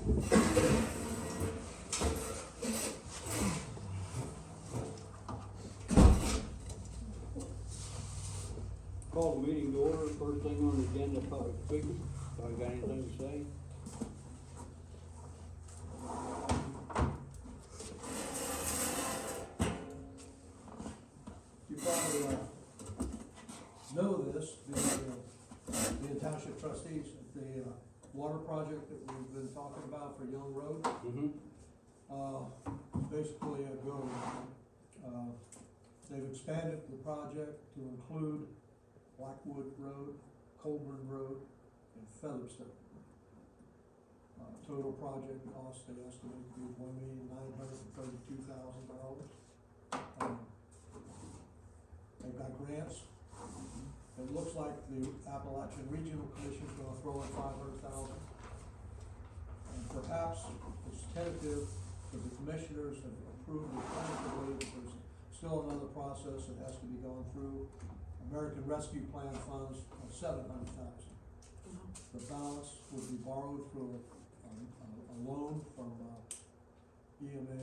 Call the meeting to order. First thing on the agenda, public speaking. Anybody got anything to say? You probably know this, being Township Trustees, the water project that we've been talking about for Young Road. Mm-hmm. Basically a go. They've expanded the project to include Blackwood Road, Colburn Road, and Featherstone. Total project cost, they estimate to be $1,932,000. They've got grants. It looks like the Appalachian Regional Commission is gonna throw in $500,000. And perhaps it's tentative, because the commissioners have approved it tentatively, but there's still another process that has to be gone through. American Rescue Plan funds of $700,000. The balance would be borrowed through a loan from EMA.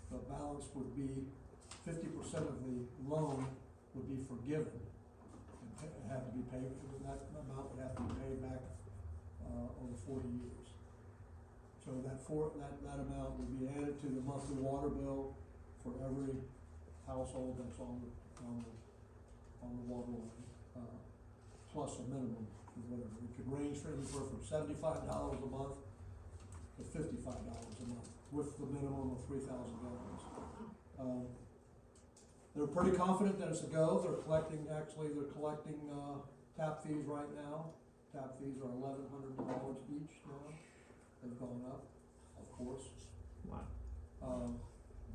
The balance would be 50% of the loan would be forgiven and have to be paid. That amount would have to be paid back over 40 years. So that amount would be added to the monthly water bill for every household that's on the water line, plus a minimum of whatever. It could range for anywhere from $75 a month to $55 a month, with the minimum of 3,000 gallons. They're pretty confident that it's a go. They're collecting tap fees right now. Tap fees are $1,100 each now. They've gone up, of course. Wow.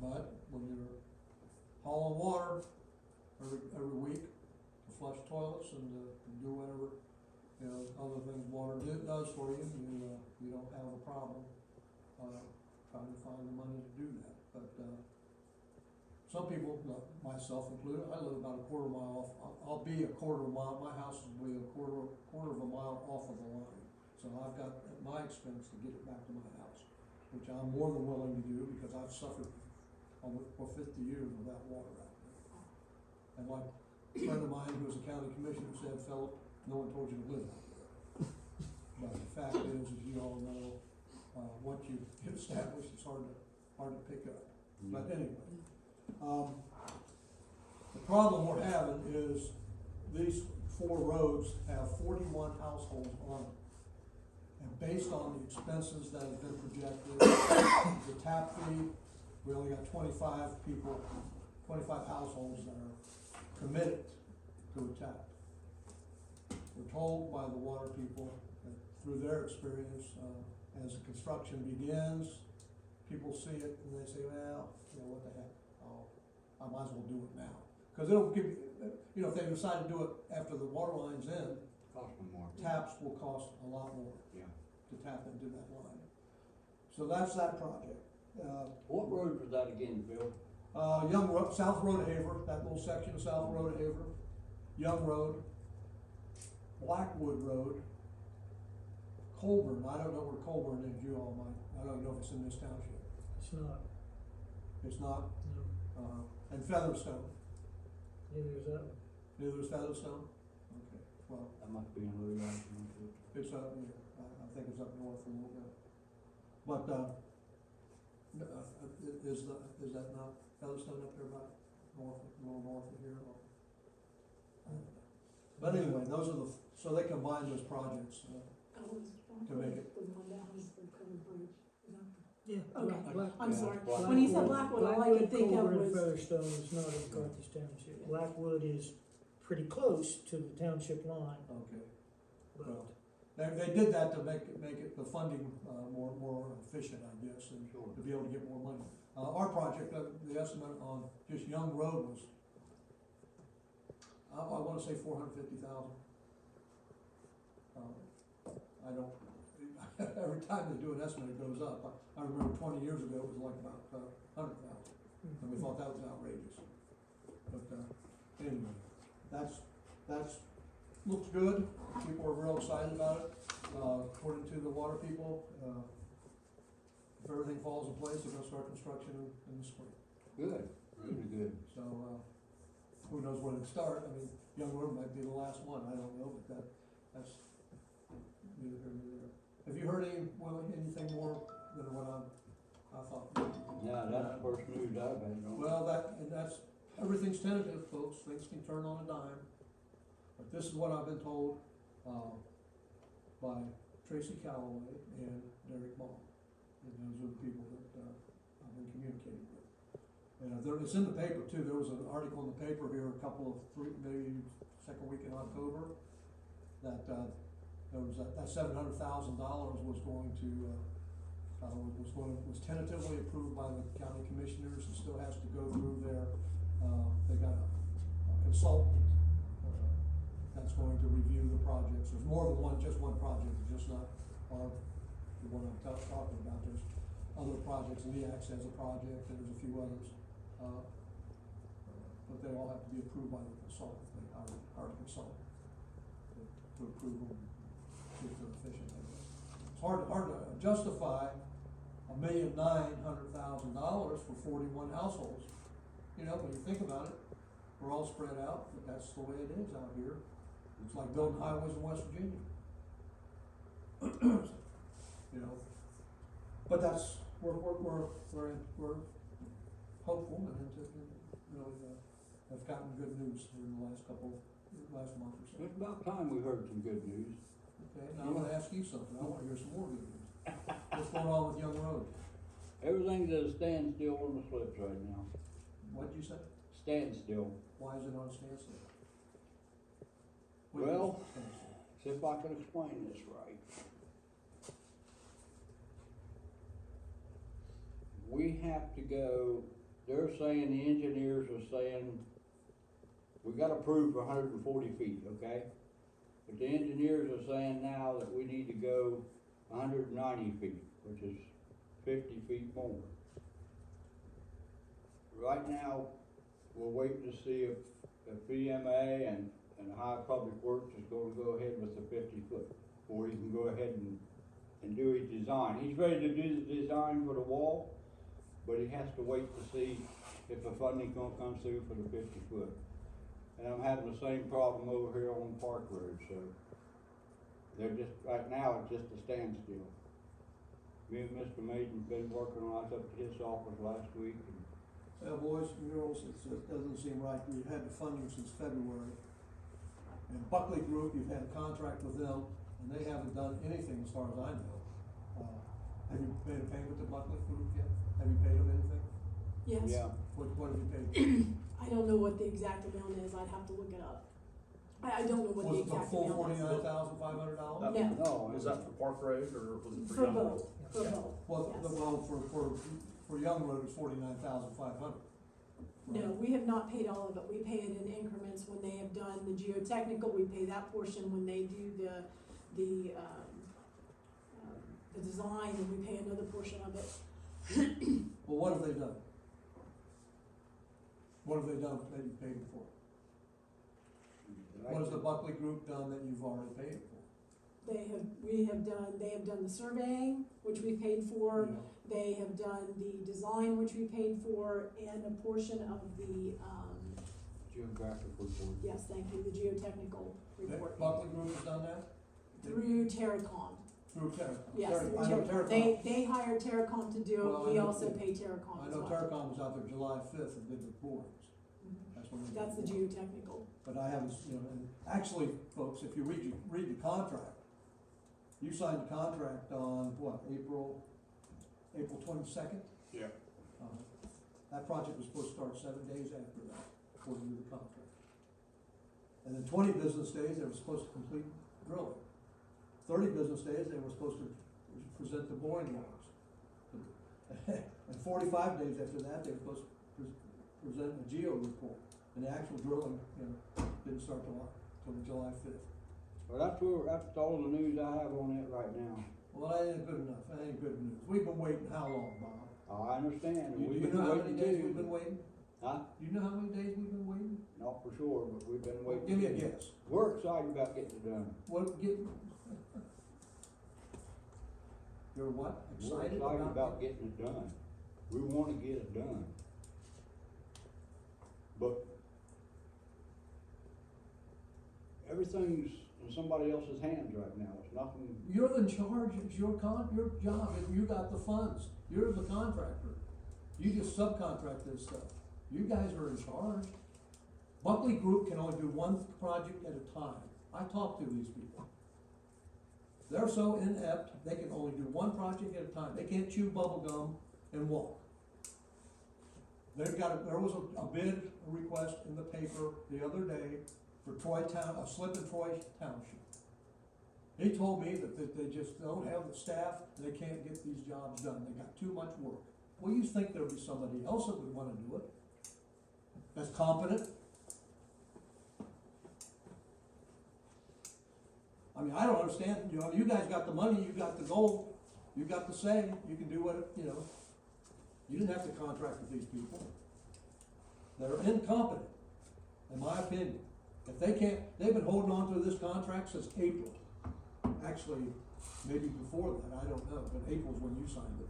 But when you're hauling water every week to flush toilets and to do whatever, other things water does for you, you don't have a problem trying to find the money to do that. But some people, myself included, I live about a quarter mile off. I'll be a quarter mile. My house will be a quarter of a mile off of the line. So I've got at my expense to get it back to my house, which I'm more than willing to do because I've suffered for 50 years without water out there. And like a friend of mine who was a county commissioner said, Philip, no one told you to live out there. But the fact is, as you all know, once you get established, it's hard to pick up. Mm-hmm. But anyway, the problem we're having is these 4 roads have 41 households on them. And based on the expenses that have been projected, the tap fee, we only got 25 households that are committed to a tap. We're told by the water people that through their experience, as the construction begins, people see it and they say, well, what the heck, I might as well do it now. Because it'll give you, if they decide to do it after the water line's in, Cost them more. taps will cost a lot more. Yeah. To tap into that line. So that's that project. What road was that again, Bill? Young Road, South Road Haver, that little section of South Road Haver, Young Road, Blackwood Road, Colburn. I don't know where Colburn is, you all might. I don't know if it's in this township. It's not. It's not? No. And Featherstone. Neither is that one. Neither is Featherstone? Okay, well. That must be another road. It's up here. I think it's up north a little bit. But, is that not Featherstone up there about a little north of here? But anyway, those are so they combine those projects to make it. The one down is the Covered Bridge. Yeah. Okay, I'm Yeah, sorry. Blackwood. When you said Blackwood, all I could think of Colburn, was. Featherstone is not in Carthage Township. Blackwood is pretty close to the township line. Okay. But Well, they did that to make it the funding more efficient, I guess, and Sure. to be able to get more money. Our project, the estimate on just Young Road was, I want to say 450,000. I don't. Every time they do an estimate, it goes up. I remember 20 years ago it was like about 100,000, and we thought that was outrageous. But anyway, that's looks good, people are real excited about it, according to the water people, if everything falls in place, they're gonna start construction in the spring. Good, really good. So, who knows when it start, I mean, Young Road might be the last one, I don't know, but that's neither here nor there. Have you heard anything more than what I thought? Yeah, that's the first news I've had. Well, that's, everything's tentative, folks, things can turn on a dime. But this is what I've been told, by Tracy Calloway and Derek Ball. And those are the people that, I've been communicating with. It's in the paper too, there was an article in the paper here maybe second week in October, that, there was that $700,000 was going to, was tentatively approved by the county commissioners, and still has to go through their, they got a consultant, that's going to review the projects. There's more than just one project, it's just not the one I'm talking about, there's other projects, LEAX has a project, and there's a few others. But they all have to be approved by the consultant, they hire a consultant to approve them, see if they're efficient. It's hard to justify $1,900,000 for 41 households. You know, when you think about it, we're all spread out, but that's the way it is out here. It's like building highways in West Virginia. You know, but that's, we're hopeful and really, have gotten good news in the last month or so. It's about time we heard some good news. Okay, now I'm gonna ask you something, I wanna hear some more good news. What's going on with Young Road? Everything's at a standstill on the slips right now. What'd you say? Standstill. Why is it on standstill? Well, see if I can explain this right. We have to go, they're saying, the engineers are saying, we got approved for 140 feet, okay? But the engineers are saying now that we need to go 190 feet, which is 50 feet more. Right now, we're waiting to see if BMA and High Public Works is going to go ahead with the 50 foot, or he can go ahead and do his design. He's ready to do the design for the wall, but he has to wait to see if the funding's gonna come through for the 50 foot. And I'm having the same problem over here on Park Road, so they're just, right now, it's just a standstill. Me and Mr. Maiden's been working on it up to his office last week. Well, boys and girls, it doesn't seem right, we've had the funding since February. And Buckley Group, you've had a contract with them, and they haven't done anything as far as I know. Have you made a payment to Buckley Group yet? Have you paid them anything? Yes. Yeah, What have you paid? I don't know what the exact amount is, I'd have to look it up. I don't know what the Was it the exact full amount is. $49,500? No. Is that for Park Road or was it for For Young Road? both, for both, Well, yes. for Young Road, it's $49,500. No, we have not paid all of it, we pay it in increments when they have done the geotechnical, we pay that portion when they do the design, and we pay another portion of it. Well, what have they done? What have they done that you paid them for? What has the Buckley Group done that you've already paid for? They have done the surveying, which we paid for, Yeah. they have done the design, which we paid for, and a portion of the, geographic report. yes, thank you, the geotechnical report. Buckley Group has done that? Through Terracom, Through Terracom? yes, through I know Terracom. They hired Terracom to do Well, it, we I know- also pay Terracom I as know well. Terracom was out there July 5th and did the borings. Mhm. That's when they. That's the did geotechnical. But I haven't, and actually, folks, if you read the contract, you signed the contract on what, April 22nd? Yeah. That project was supposed to start 7 days after that, according to the contract. And then 20 business days, they were supposed to complete drilling. 30 business days, they were supposed to present the boring logs. And 45 days after that, they were supposed to present a geo report. And the actual drilling, didn't start till July 5th. Well, that's all the news I have on it right now. Well, that ain't good enough, that ain't good news. We've been waiting how long, Bob? I understand, and Do we've you been know how many waiting days too. we've been waiting? Huh? Do you know how many days we've been waiting? Not for sure, but we've been waiting. Give me a guess. We're excited about getting it done. What, you're what? We're Excited excited about? about getting it done. We wanna get it done. But everything's in somebody else's hands right now. It's nothing, You're in charge, it's your job, if you got the funds, you're the contractor. You just subcontract this stuff. You guys are in charge. Buckley Group can only do one project at a time. I talked to these people. They're so inept, they can only do one project at a time. They can't chew bubble gum and walk. There was a bid request in the paper the other day for a slip in Troy Township. He told me that they just don't have the staff, and they can't get these jobs done, they got too much work. Well, you think there'd be somebody else that would wanna do it, that's competent? I mean, I don't understand, you guys got the money, you got the goal, you got the say, you can do what, you didn't have to contract with these people. They're incompetent, in my opinion. If they can't, they've been holding on to this contract since April. Actually, maybe before that, I don't know, but April's when you signed it.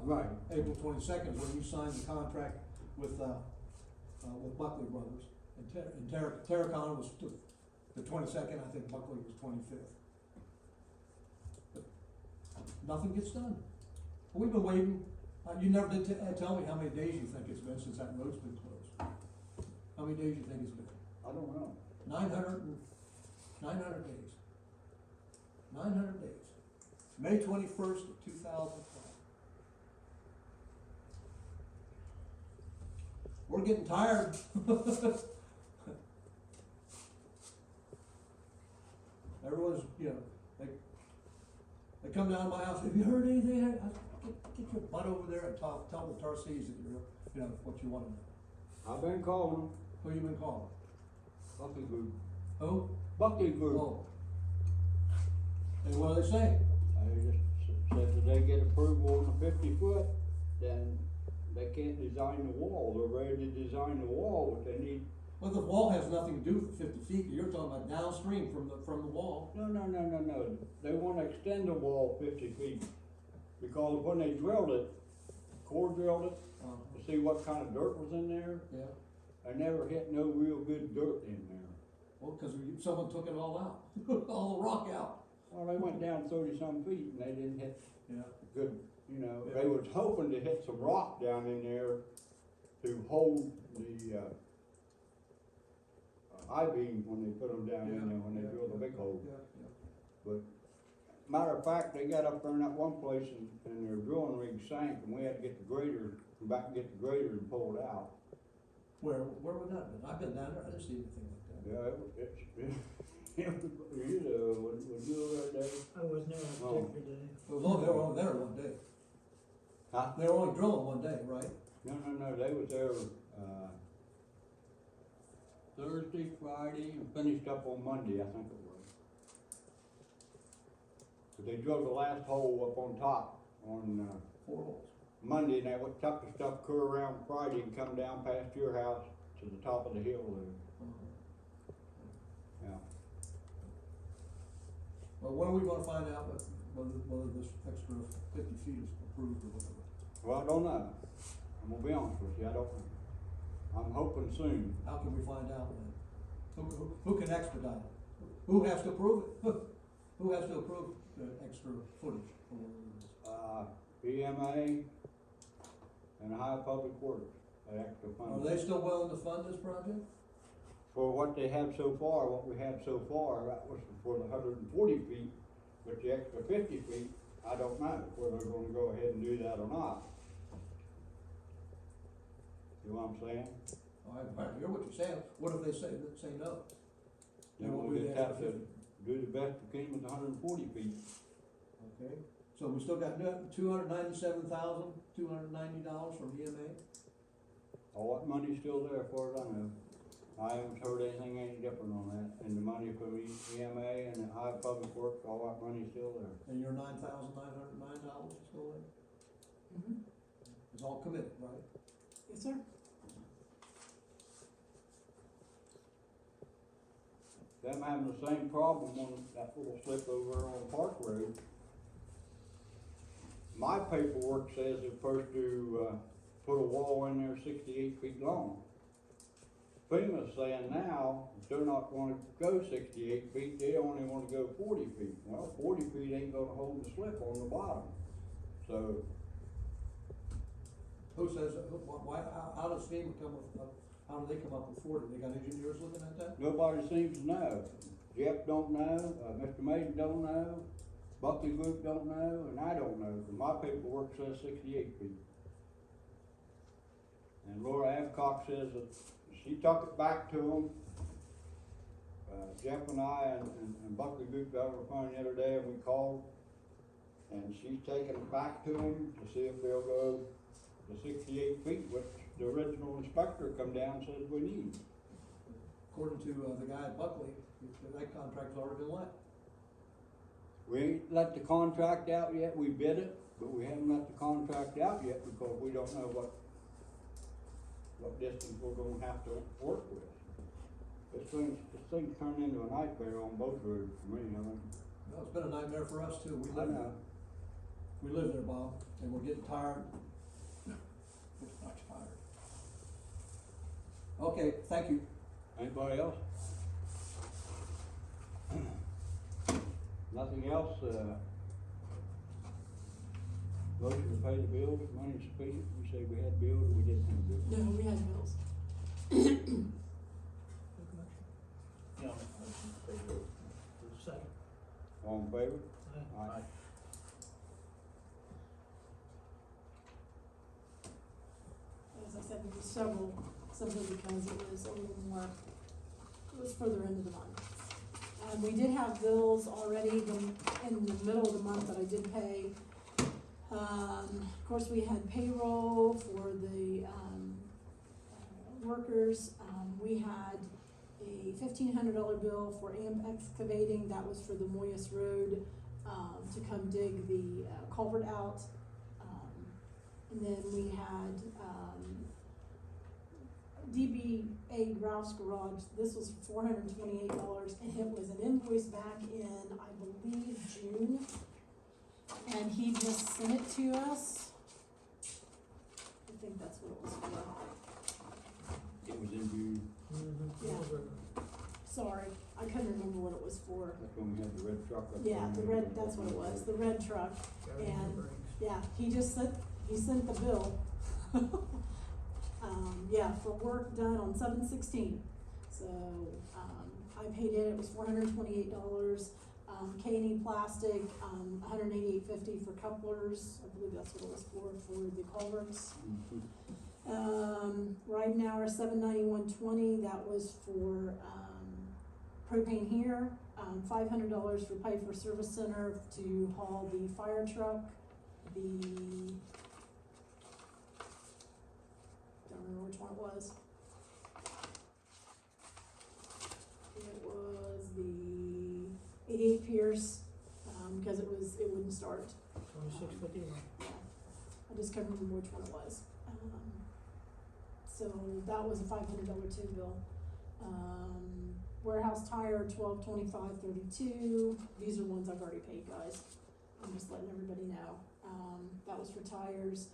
Right. April 22nd is when you signed the contract with Buckley Brothers. And Terracon was the 22nd, I think Buckley was 25th. But nothing gets done. We've been waiting, you never did tell me how many days you think it's been since that road's been closed. How many days you think it's been? I don't know. 900 days. 900 days. May 21st of 2012. We're getting tired. Everyone's, they come down to my house, have you heard anything? Get your butt over there and tell the trustees that you're, what you want to know. I've been calling them. Who you been calling? Buckley Group. Who? Buckley Group. Oh. And what do they say? They just said that they get approval on the 50-foot, then they can't design the wall. They're ready to design the wall, but they need. Well, the wall has nothing to do with the 50 feet. You're talking about downstream from the wall. No. They wanna extend the wall 50 feet. Because when they drilled it, core drilled it, to see what kind of dirt was in there, Yeah. I never hit no real good dirt in there. Well, because someone took it all out, all the rock out. Well, they went down 30-some feet and they didn't hit Yeah. good, Yeah. they was hoping to hit some rock down in there to hold the, I-beams when they put them down in there, when they drill the big hole. Yeah. But, matter of fact, they got up there in that one place and their drilling rig sank and we had to get the grader, come back and get the grader and pull it out. Where would that have been? I've been down there, I didn't see anything like that. Yeah, was you over that day? I wasn't there that Oh. particular day. They were only there one day. Huh? They were only drilling one day, right? No, they was there, Thursday, Friday, and finished up on Monday, I think it was. But they drilled the last hole up on top on, 4 holes. Monday, and they would tuck the stuff clear around Friday and come down past your house to the top of the hill there, yeah. Well, when are we gonna find out whether this extra 50 feet is approved or whatever? Well, I don't know, I'm gonna be honest with you, I don't know. I'm hoping soon. How can we find out when? Who can expedite it? Who has to approve it? Who has to approve the extra footage or whatever it is? EMA and Ohio Public Works, they extra Are funding. they still willing to fund this project? For what they have so far, what we have so far, that was for the 140 feet, but the extra 50 feet, I don't know whether they're gonna go ahead and do that or not. You know what I'm saying? I hear what you're saying. What if they say no? They Then won't we'll do just the have extra to 50. do the best we can with the 140 feet. Okay, so we still got $297,290 from EMA? All that money's still there, as far as I know. I haven't heard anything any different on that, and the money from EMA and the Ohio Public Works, all that money's still there. And your $9,909 is still there? Mhm. It's all committed, right? Yes, sir. them having the same problem on that little slip over on Park Road. My paperwork says they're supposed to, put a wall in there 68 feet long. FEMA's saying now, they're not gonna go 68 feet, they only wanna go 40 feet. Well, 40 feet ain't gonna hold the slip on the bottom, so, Who says, why, how does FEMA come up, how do they come up with 40? They got engineers looking at that? nobody seems to know. Jeff don't know, Mr. Mason don't know, Buckley Group don't know, and I don't know, 'cause my paperwork says 68 feet. And Laura Adcock says that she took it back to them. Jeff and I and Buckley Group got on the phone the other day and we called, and she's taking it back to them to see if they'll go the 68 feet, which the original inspector come down and says we need. According to the guy at Buckley, that contract's already been let. We ain't let the contract out yet, we bid it, but we haven't let the contract out yet because we don't know what distance we're gonna have to work with. This thing's turned into a nightmare on both roads for me, I mean. No, it's been a nightmare for us too. We I live there. know. We live there, Bob, and we're getting tired. Getting much tired. Okay, thank you. Anybody else? Nothing else, motion to pay the bills, money spent, we say we had bills, or we didn't have bills. No, we had bills. Yeah. Second. All in favor? Aye. As I said, there were several, simply because it was a little more, it was further into the month. We did have bills already in the middle of the month that I did pay. Of course, we had payroll for the, workers. We had a $1,500 bill for AMP excavating, that was for the Moyes Road, to come dig the culvert out. And then we had, DBA Grouse Garage, this was $428, and it was an invoice back in, I believe, June. And he just sent it to us. I think that's what it was for. It was in June, Yeah. Sorry, I couldn't remember what it was for. that's when we had the red truck up there. Yeah, the red, that's what it was, the red truck. And, yeah, he sent the bill. Yeah, for work done on 7/16. So, I paid it was $428. K&E Plastic, $188.50 for couplers, I believe that's what it was for the culverts. Right now, our $791.20, that was for, propane here, $500 for Piper Service Center to haul the fire truck, don't remember which one it was. It was the 88 Pierce, because it wouldn't start. 2651. Yeah, I just couldn't remember which one it was. So that was a $500 too bill. Warehouse tire, $1225.32. These are ones I've already paid, guys. I'm just letting everybody know. That was for tires.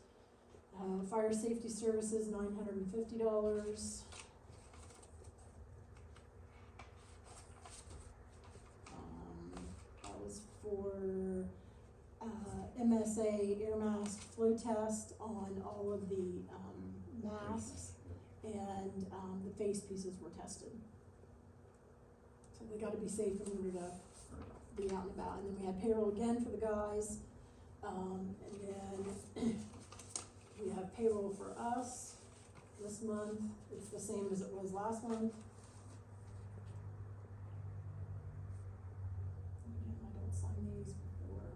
Fire safety services, $950. That was for, MSA air mask flow test on all of the, masks, and, the face pieces were tested. So they gotta be safe in order to be out and about. And then we had payroll again for the guys, and then we have payroll for us this month. It's the same as it was last month. Again, I don't sign these before.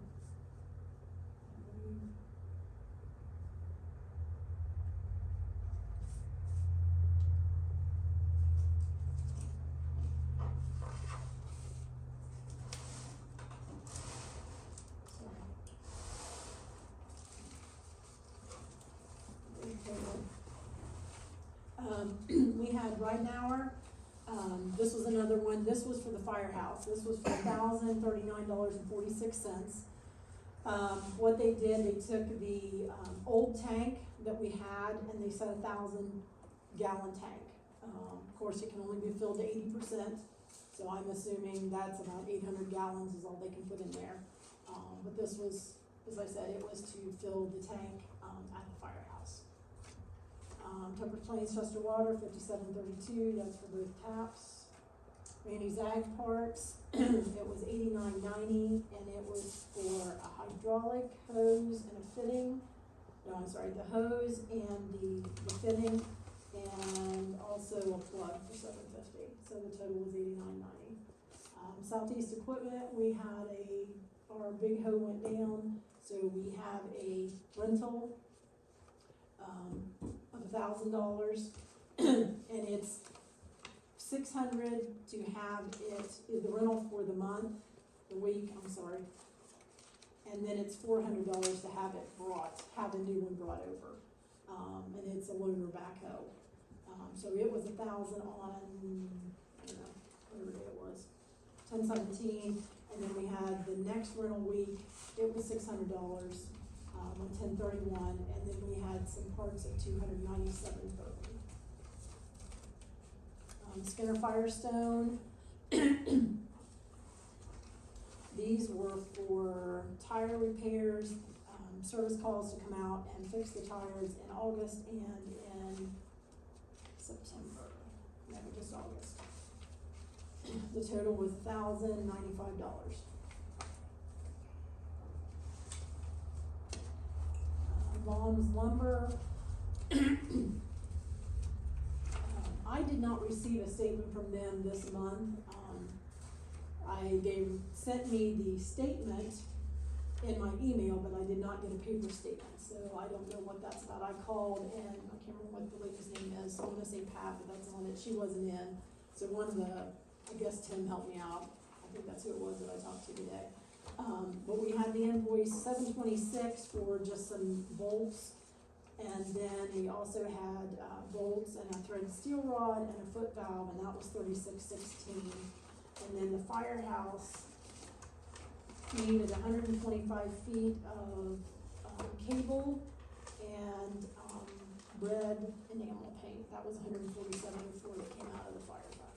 We had Ridenhour, This was another one, this was for the firehouse, this was for $1,039.46. What they did, they took the, old tank that we had and they set a 1,000-gallon tank. Of course, it can only be filled to 80%, so I'm assuming that's about 800 gallons is all they can put in there. But this was, as I said, it was to fill the tank, at the firehouse. Temperance Plains Chester Water, 5732, that's for both taps. Randy's Ag Parts, it was $89.90, and it was for a hydraulic hose and a fitting. No, I'm sorry, the hose and the fitting, and also a plug for $750. So the total was $89.90. Southeast Equipment, we had our big hoe went down, so we have a rental of $1,000, and it's $600 to have it, is the rental for the month, the week, I'm sorry. And then it's $400 to have it have a new one brought over. And it's a loader backhoe. So it was $1,000 on, I don't know, whatever day it was, 10/17, and then we had the next rental week, it was $600, on 10/31, and then we had some parts at $297.30. Skinner Firestone, these were for tire repairs, service calls to come out and fix the tires in August and in September, no, just August. The total was $1,095. Vaughn's Lumber, I did not receive a statement from them this month. They sent me the statement in my email, but I did not get a paper statement, so I don't know what that's about. I called and I can't remember what the lady's name is, I wanna say Pat, but that's on it, she wasn't in. So one of the, I guess Tim helped me out, I think that's who it was that I talked to today. But we had the invoice $726 for just some bolts, and then we also had bolts and a threaded steel rod and a foot valve, and that was $36.16. And then the firehouse needed 125 feet of cable and red enamel paint. That was $147.04 that came out of the fire fund.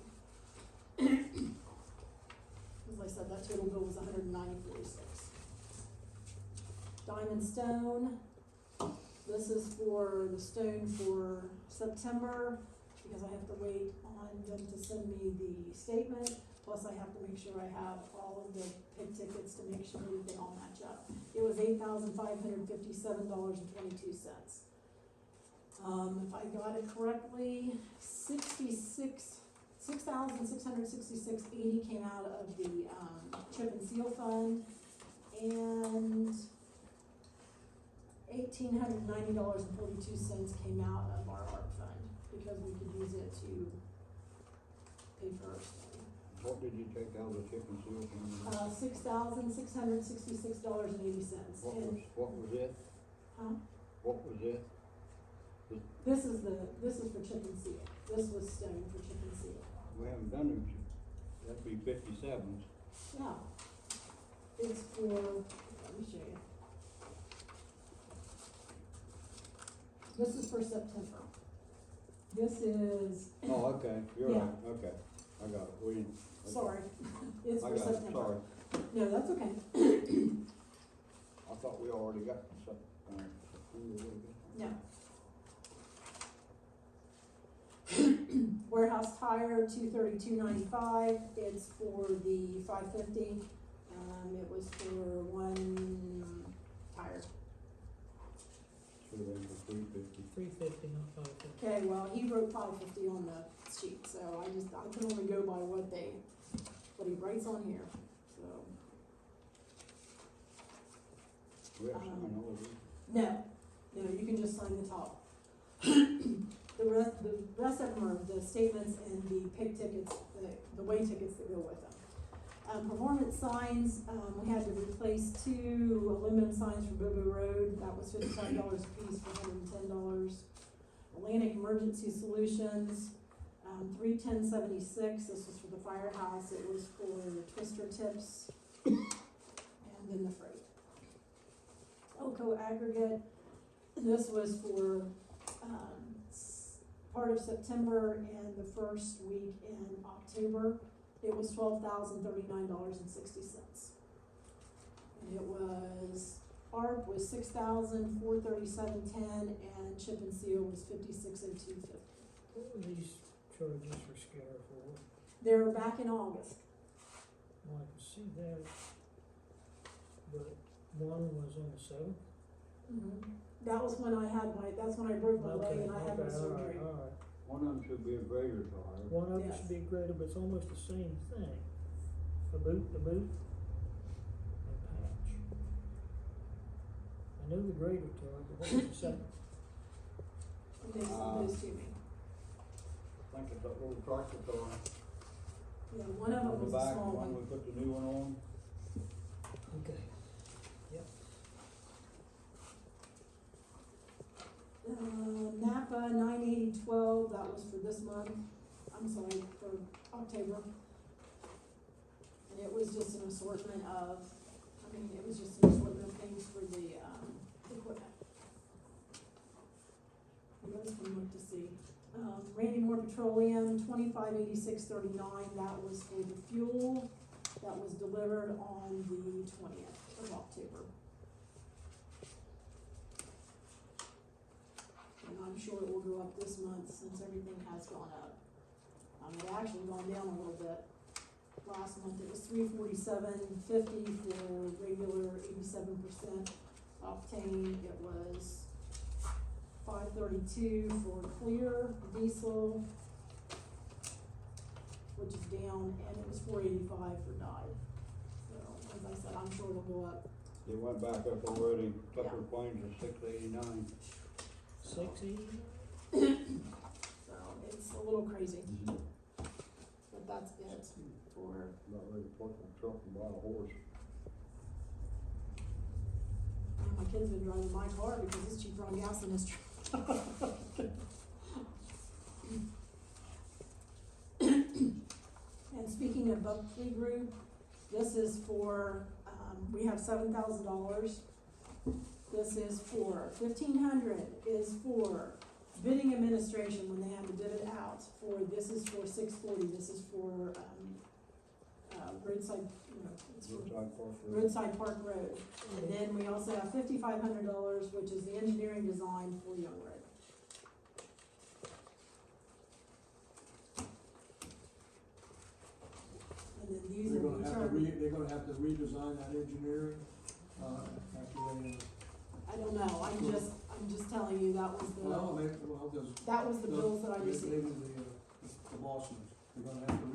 As I said, that total bill was $190.46. Diamond Stone, this is for the stone for September, because I have to wait on them to send me the statement, plus I have to make sure I have all of the pig tickets to make sure that they all match up. It was $8,557.22. If I got it correctly, $6,666.80 came out of the chip and seal fund, and $1,890.42 came out of our ARP fund, because we could use it to pay for our stone. What did you take out of the chip and seal from? $6,666.80. What was it? Huh? What was it? This is for chip and seal. This was stone for chip and seal. We haven't done them, that'd be 57s. Yeah. It's for, let me show you. This is for September. This is, Oh, okay, you're Yeah. right, okay, I got it, we didn't. Okay. sorry, it's I for got it, September. sorry, No, that's okay. I thought we already got some, No. Warehouse tire, $232.95, it's for the 550, it was for one tire. Should've been for 350. 350, not 550. Okay, well, he wrote 550 on the sheet, so I can only go by what he writes on here, so. We have some in all of these. No, you can just sign the top. The rest of them are the statements and the pig tickets, the weigh tickets that go with them. Performance signs, we had to replace 2 aluminum signs for Bobo Road, that was $55 a piece for $110. Atlantic Emergency Solutions, $310.76, this was for the firehouse, it was for the twister tips, and then the freight. Elko aggregate, this was for, part of September and the first week in October. It was $12,039.60. And it was, ARP was $6,437.10, and chip and seal was $56,0250. What were these charges for scatter for? They're back in August. Well, I can see that, but one was on the seventh? That was when I had that's when I broke my leg and I had my Okay, surgery. all right. One of them should be a grader tire. One of them Yes. should be greater, but it's almost the same thing. A boot, and patch. I know the greater tire, but what was the second? And they sent those to me. I think it's that little tractor tire. Yeah, one of them On the was a back, small the one one. we put the new one on. Okay. Yep. Napa 98012, that was for this month, I'm sorry, for October. And it was just an assortment of, it was just an assortment of things for the, equipment. You guys can look to see. Randy Moore Petroleum, 2586.39, that was for the fuel, that was delivered on the 20th of October. And I'm sure it will go up this month since everything has gone up. It actually gone down a little bit. Last month it was $347.50 for regular 87% octane. It was $532 for clear diesel, which is down, and it was $485 for dyed. So, as I said, I'm sure it'll go up. They went back up already, Tucker Plains is $6.89. 680? So, it's a little crazy, but that's it for, About ready to park my truck and buy a horse. my kids been driving my car because it's cheaper on gas than his truck. And speaking of Buckley Group, this is for, we have $7,000. This is for, $1,500 is for bidding administration when they have to bid it out. This is for $640, this is for, roadside, it's for Roadside Park Road. And then we also have $5,500, which is the engineering design for Young Road. And then these They're are gonna have to determined, they're gonna have to redesign that engineering, after they, I don't know, I'm just telling you, that was well, the, does. that was the bills that I received. Maybe the bosses, they're gonna have to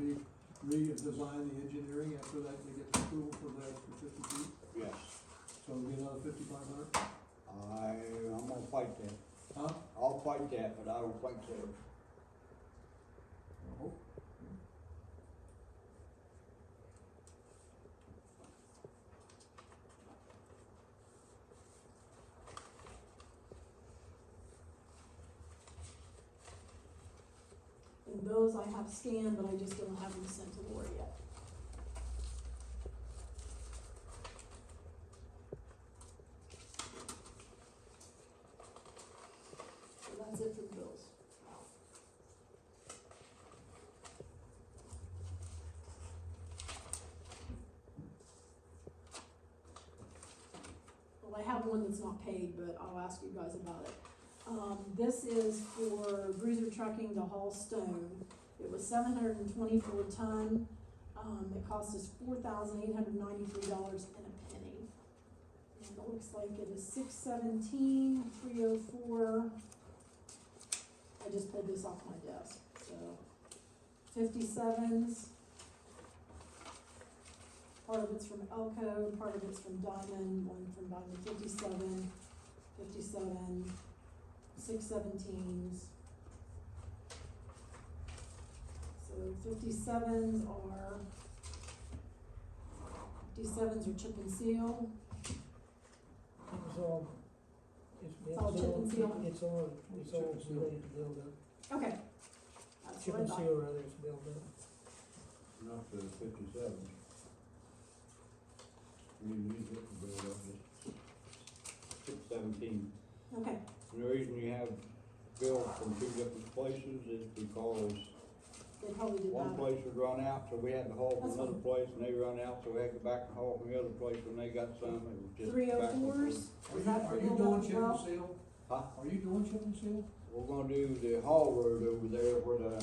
redesign the engineering after that, they get approval for the extra 50 feet, Yes. so it'll be another 5,500? I'm gonna fight that. Huh? I'll fight that, but I will fight that. Oh. And those I have scanned, but I just don't have them sent to Lori yet. So that's it for the bills. Well, I have one that's not paid, but I'll ask you guys about it. This is for Bruiser Trucking to haul stone. It was 724 ton. It cost us $4,893 and a penny. And it looks like it is 617,304. I just pulled this off my desk, so 57s. Part of it's from Elko, part of it's from Diamond, one from Diamond, 57, 617s. So 57s are chip and seal. It's all, It's all chip and seal? It's all related to build up. Okay. That's Chip what I and thought. seal rather is built up. Not the 57. We need it to build up, just 17. Okay, And the reason you have bills from two different places is because they probably did one that. place would run out, so we had to haul from That's another fine. place, and they run out, so we had to go back and haul from the other place when they got some, it was just. 304s? Are Is you, that are the you one doing as chip and well? seal? Huh? Are you doing chip and seal? We're gonna do the haul road over there where the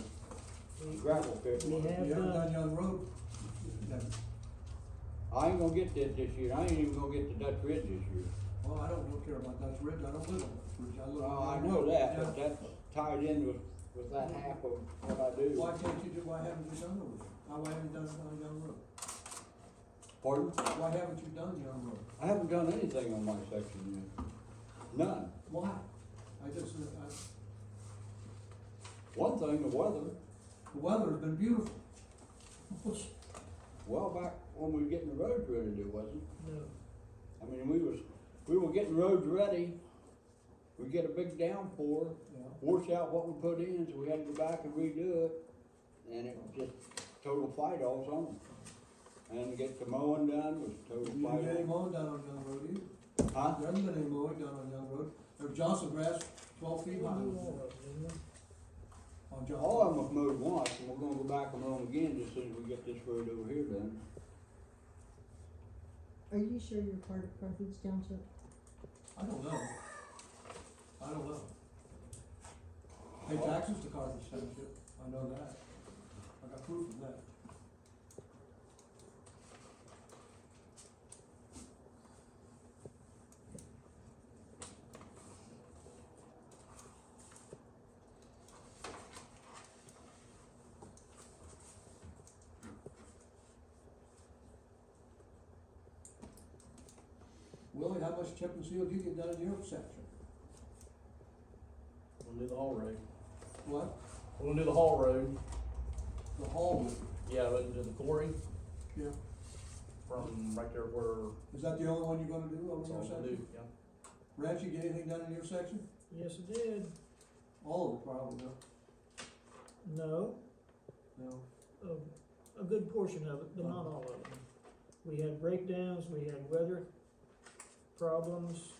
gravel pit We was. have You haven't done, done Young Road? Yeah. I ain't gonna get that this year, I ain't even gonna get to Dutch Ridge this year. Well, I don't care about Dutch Ridge, I don't live on Dutch Ridge, I live on. I Young know Road. that, Yeah. but that's tied in with that half of what I do. Why can't you do, why haven't you done it? Why haven't you done it on Young Road? Pardon? Why haven't you done Young Road? I haven't done anything on my section yet. None. Why? I just, One thing, the weather, the weather's been beautiful. well, back when we were getting the roads ready, it wasn't. no, I mean, we were getting roads ready. We get a big downpour, Yeah. wash out what we put in, so we had to go back and redo it. And it was just total fight all summer. And to get the mowing done was total You didn't get any fight. mowing done on Young Road either. Huh? There hasn't been any mowing done on Young Road. There's Johnson grass 12 we feet do high. all of them, didn't we? On Johnson. All of them have mowed once, and we're gonna go back and mow them again as soon as we get this road over here done. Are you sure you're part of Carthage Township? I don't know. I don't know. Pay taxes to Carthage Township, I know that. I got proof of that. Willie, how much chip and seal do you get done in your section? We'll do the haul road. What? We'll do the haul road, The hall, yeah, but to the quarry yeah. from right there where Is that the only one you're gonna do over it's in your all section? do, yeah. Rance, you get anything done in your section? Yes, it did. All of it probably, no? No, No. a good portion of it, but not all of them. We had breakdowns, we had weather problems,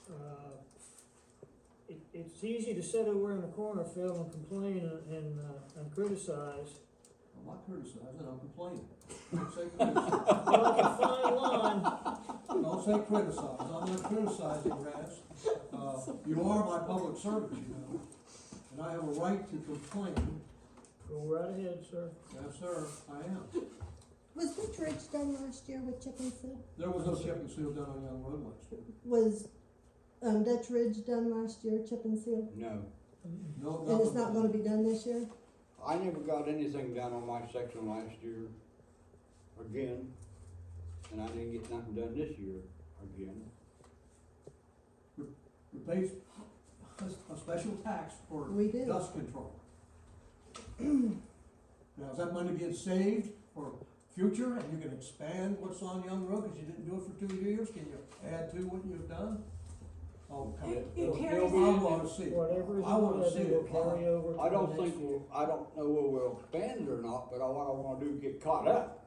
it's easy to sit over in a corner, Phil, and complain and criticize. I'm not criticizing, I'm complaining. Don't say criticize. Well, it's a fine line. Don't say criticize, I'm not criticizing, Rance. You are my public servant, you know, and I have a right to complain. Go right ahead, sir. Yes, sir, I am. Was Dutch Ridge done last year with chip and seal? There was no chip and seal done on Young Road last year. Was, Dutch Ridge done last year, chip and seal? No. No, And it's nothing. not gonna be done this year? I never got anything done on my section last year again, and I didn't get nothing done this year again. We paid a special tax for We did. dust control. Now, is that money being saved for future, and you can expand what's on Young Road, because you didn't do it for 2 years, can you add to what you've done? Oh, come on. It carries I in. wanna see it. Whatever is I wanna see left, will it. carry over to I the don't next think, year. I don't know whether we'll expand it or not, but what I wanna do is get caught up.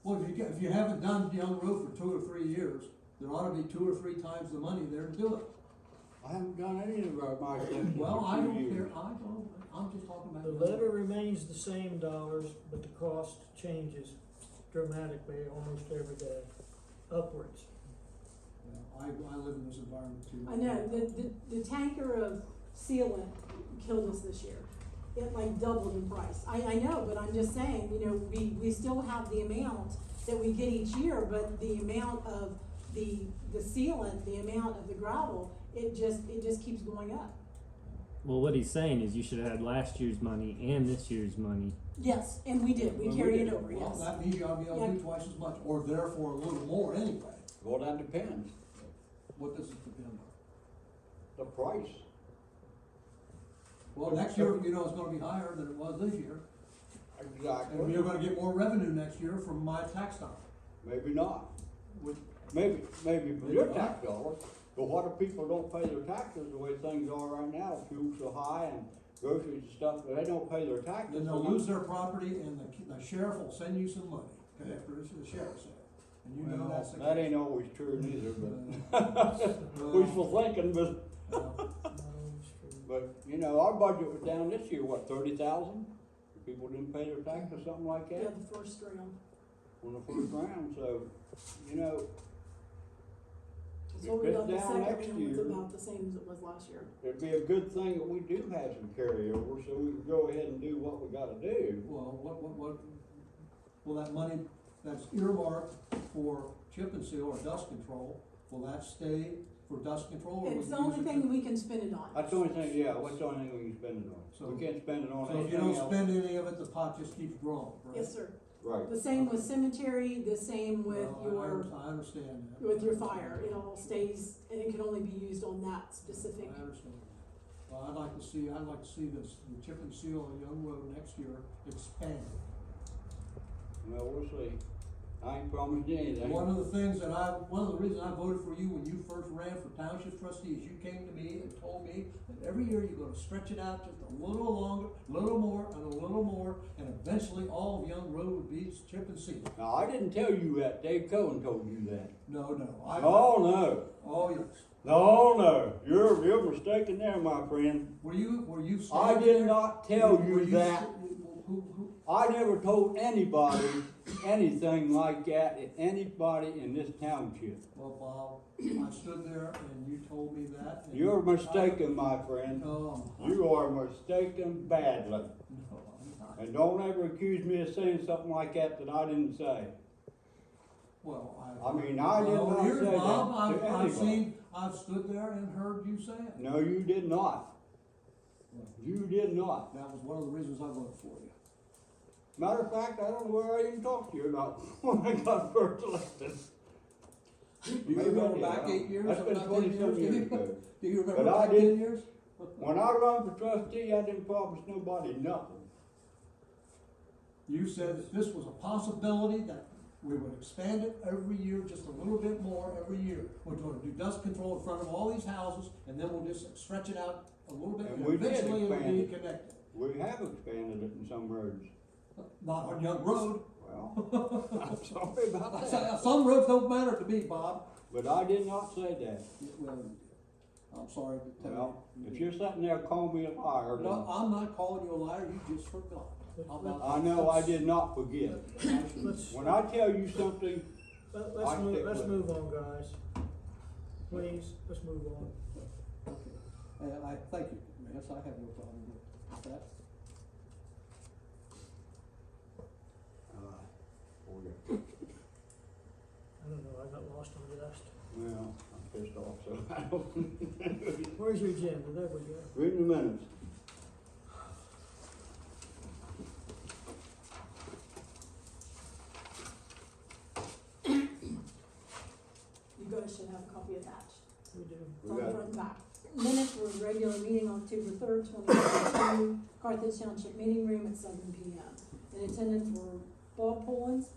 Well, if you haven't done Young Road for 2 or 3 years, there ought to be 2 or 3 times the money there to do it. I haven't done any of my sections Well, for I 2 don't years. care, I'm just talking about. The levy remains the same dollars, but the cost changes dramatically almost every day, upwards. Well, I live in this environment too. I know, the tanker of sealant killed us this year. It like doubled in price. I know, but I'm just saying, you know, we still have the amount that we get each year, but the amount of the sealant, the amount of the gravel, it just keeps going up. Well, what he's saying is you should have had last year's money and this year's money. Yes, and we did, we Well, carried did. it over, Well, yes. that means you ought to be able to do Yeah. twice as much, or therefore a little more anyway. Well, that depends, What does it depend on? the price. Well, next year, you know, it's gonna be higher than it was this year. And Exactly. you're gonna get more revenue next year from my tax dollar. Maybe not. Which, Maybe from Maybe your not. tax dollars, but what if people don't pay their taxes the way things are right now? Fuel's so high and groceries and stuff, but they don't pay their taxes. Then they'll lose their property and the sheriff will send you some money, after the sheriff said. And you know Well, that's the that case. ain't always true neither, but Well, wishful thinking, but, well, but, you know, our budget was down this year, what, 30,000? People didn't pay their tax or something like Yeah, that the first round. on the first round, so, you know, So we If got the it's down second next round was year- about the same as it was last year. it'd be a good thing that we do have some carryover, so we can go ahead and do what we gotta do. well, what, will that money that's earmarked for chip and seal or dust control, will that stay for dust control? Or will It's you the only use it thing to- we can spend it on. That's the only thing, yeah, what's the only thing we can spend it on? So- We can't spend it on So if you anything don't else. spend any of it, the pot just keeps growing, right? Yes, sir. Right. The same with cemetery, the same with Well, your, I understand that. with your fire. It all stays, and it can only be used on that specific. I understand. Well, I'd like to see this, the chip and seal on Young Road next year expand. Well, we'll see. I ain't promised anything. One of the reasons I voted for you when you first ran for township trustees, you came to me and told me that every year you're gonna stretch it out just a little longer, little more, and eventually all of Young Road would be chip and seal. Now, I didn't tell you that. Dave Cohen told you that. No, Oh, no. Oh, yes. No. You're mistaken there, my friend. Were you I standing did there? not tell Were you that. Who, I never told anybody anything like that, anybody in this township. well, Bob, I stood there and you told me that. and You're mistaken, my friend. No, You are mistaken badly. no, I'm not. And don't ever accuse me of saying something like that I didn't say. Well, I mean, I did Well, not here's say that Bob, to anybody. I've stood there and heard you say it. No, you did not. You did not. That was one of the reasons I voted for you. Matter of fact, I don't know where I even talked to you about when I got first elected. Do you Maybe I remember did. back 8 years? That's been about 10 20-some years ago. Do you remember But I back did- 10 years? When I run for trustee, I didn't promise nobody nothing. You said that this was a possibility, that we would expand it every year, just a little bit more every year. We're gonna do dust control in front of all these houses, and then we'll just stretch it out a little bit, And and we did eventually it'll expand be it. connected. We have expanded it in some roads. Not on Young Road. Well, I'm sorry about that. Some roads don't matter to me, Bob. But I did not say that. Well, I'm sorry to tell Well, you. if you're sitting there calling me a liar, then No, I'm not calling you a liar, you just forgot. How about I know I did not forget. Let's, When I tell you something, let's I move, stick let's with it. move on, guys. Please, let's move on. Okay. I thank you, yes, I have no problem with that. I don't know, I got lost on the list. well, I'm pissed off, so I don't. Where's your agenda? There we go. Reading the minutes. You guys should have a copy attached. We do. It's We on the got front and back. Minutes for a regular meeting on October 3rd, 2022, Carthage Township Meeting Room at 7 p.m. In attendance were Bob Pullins,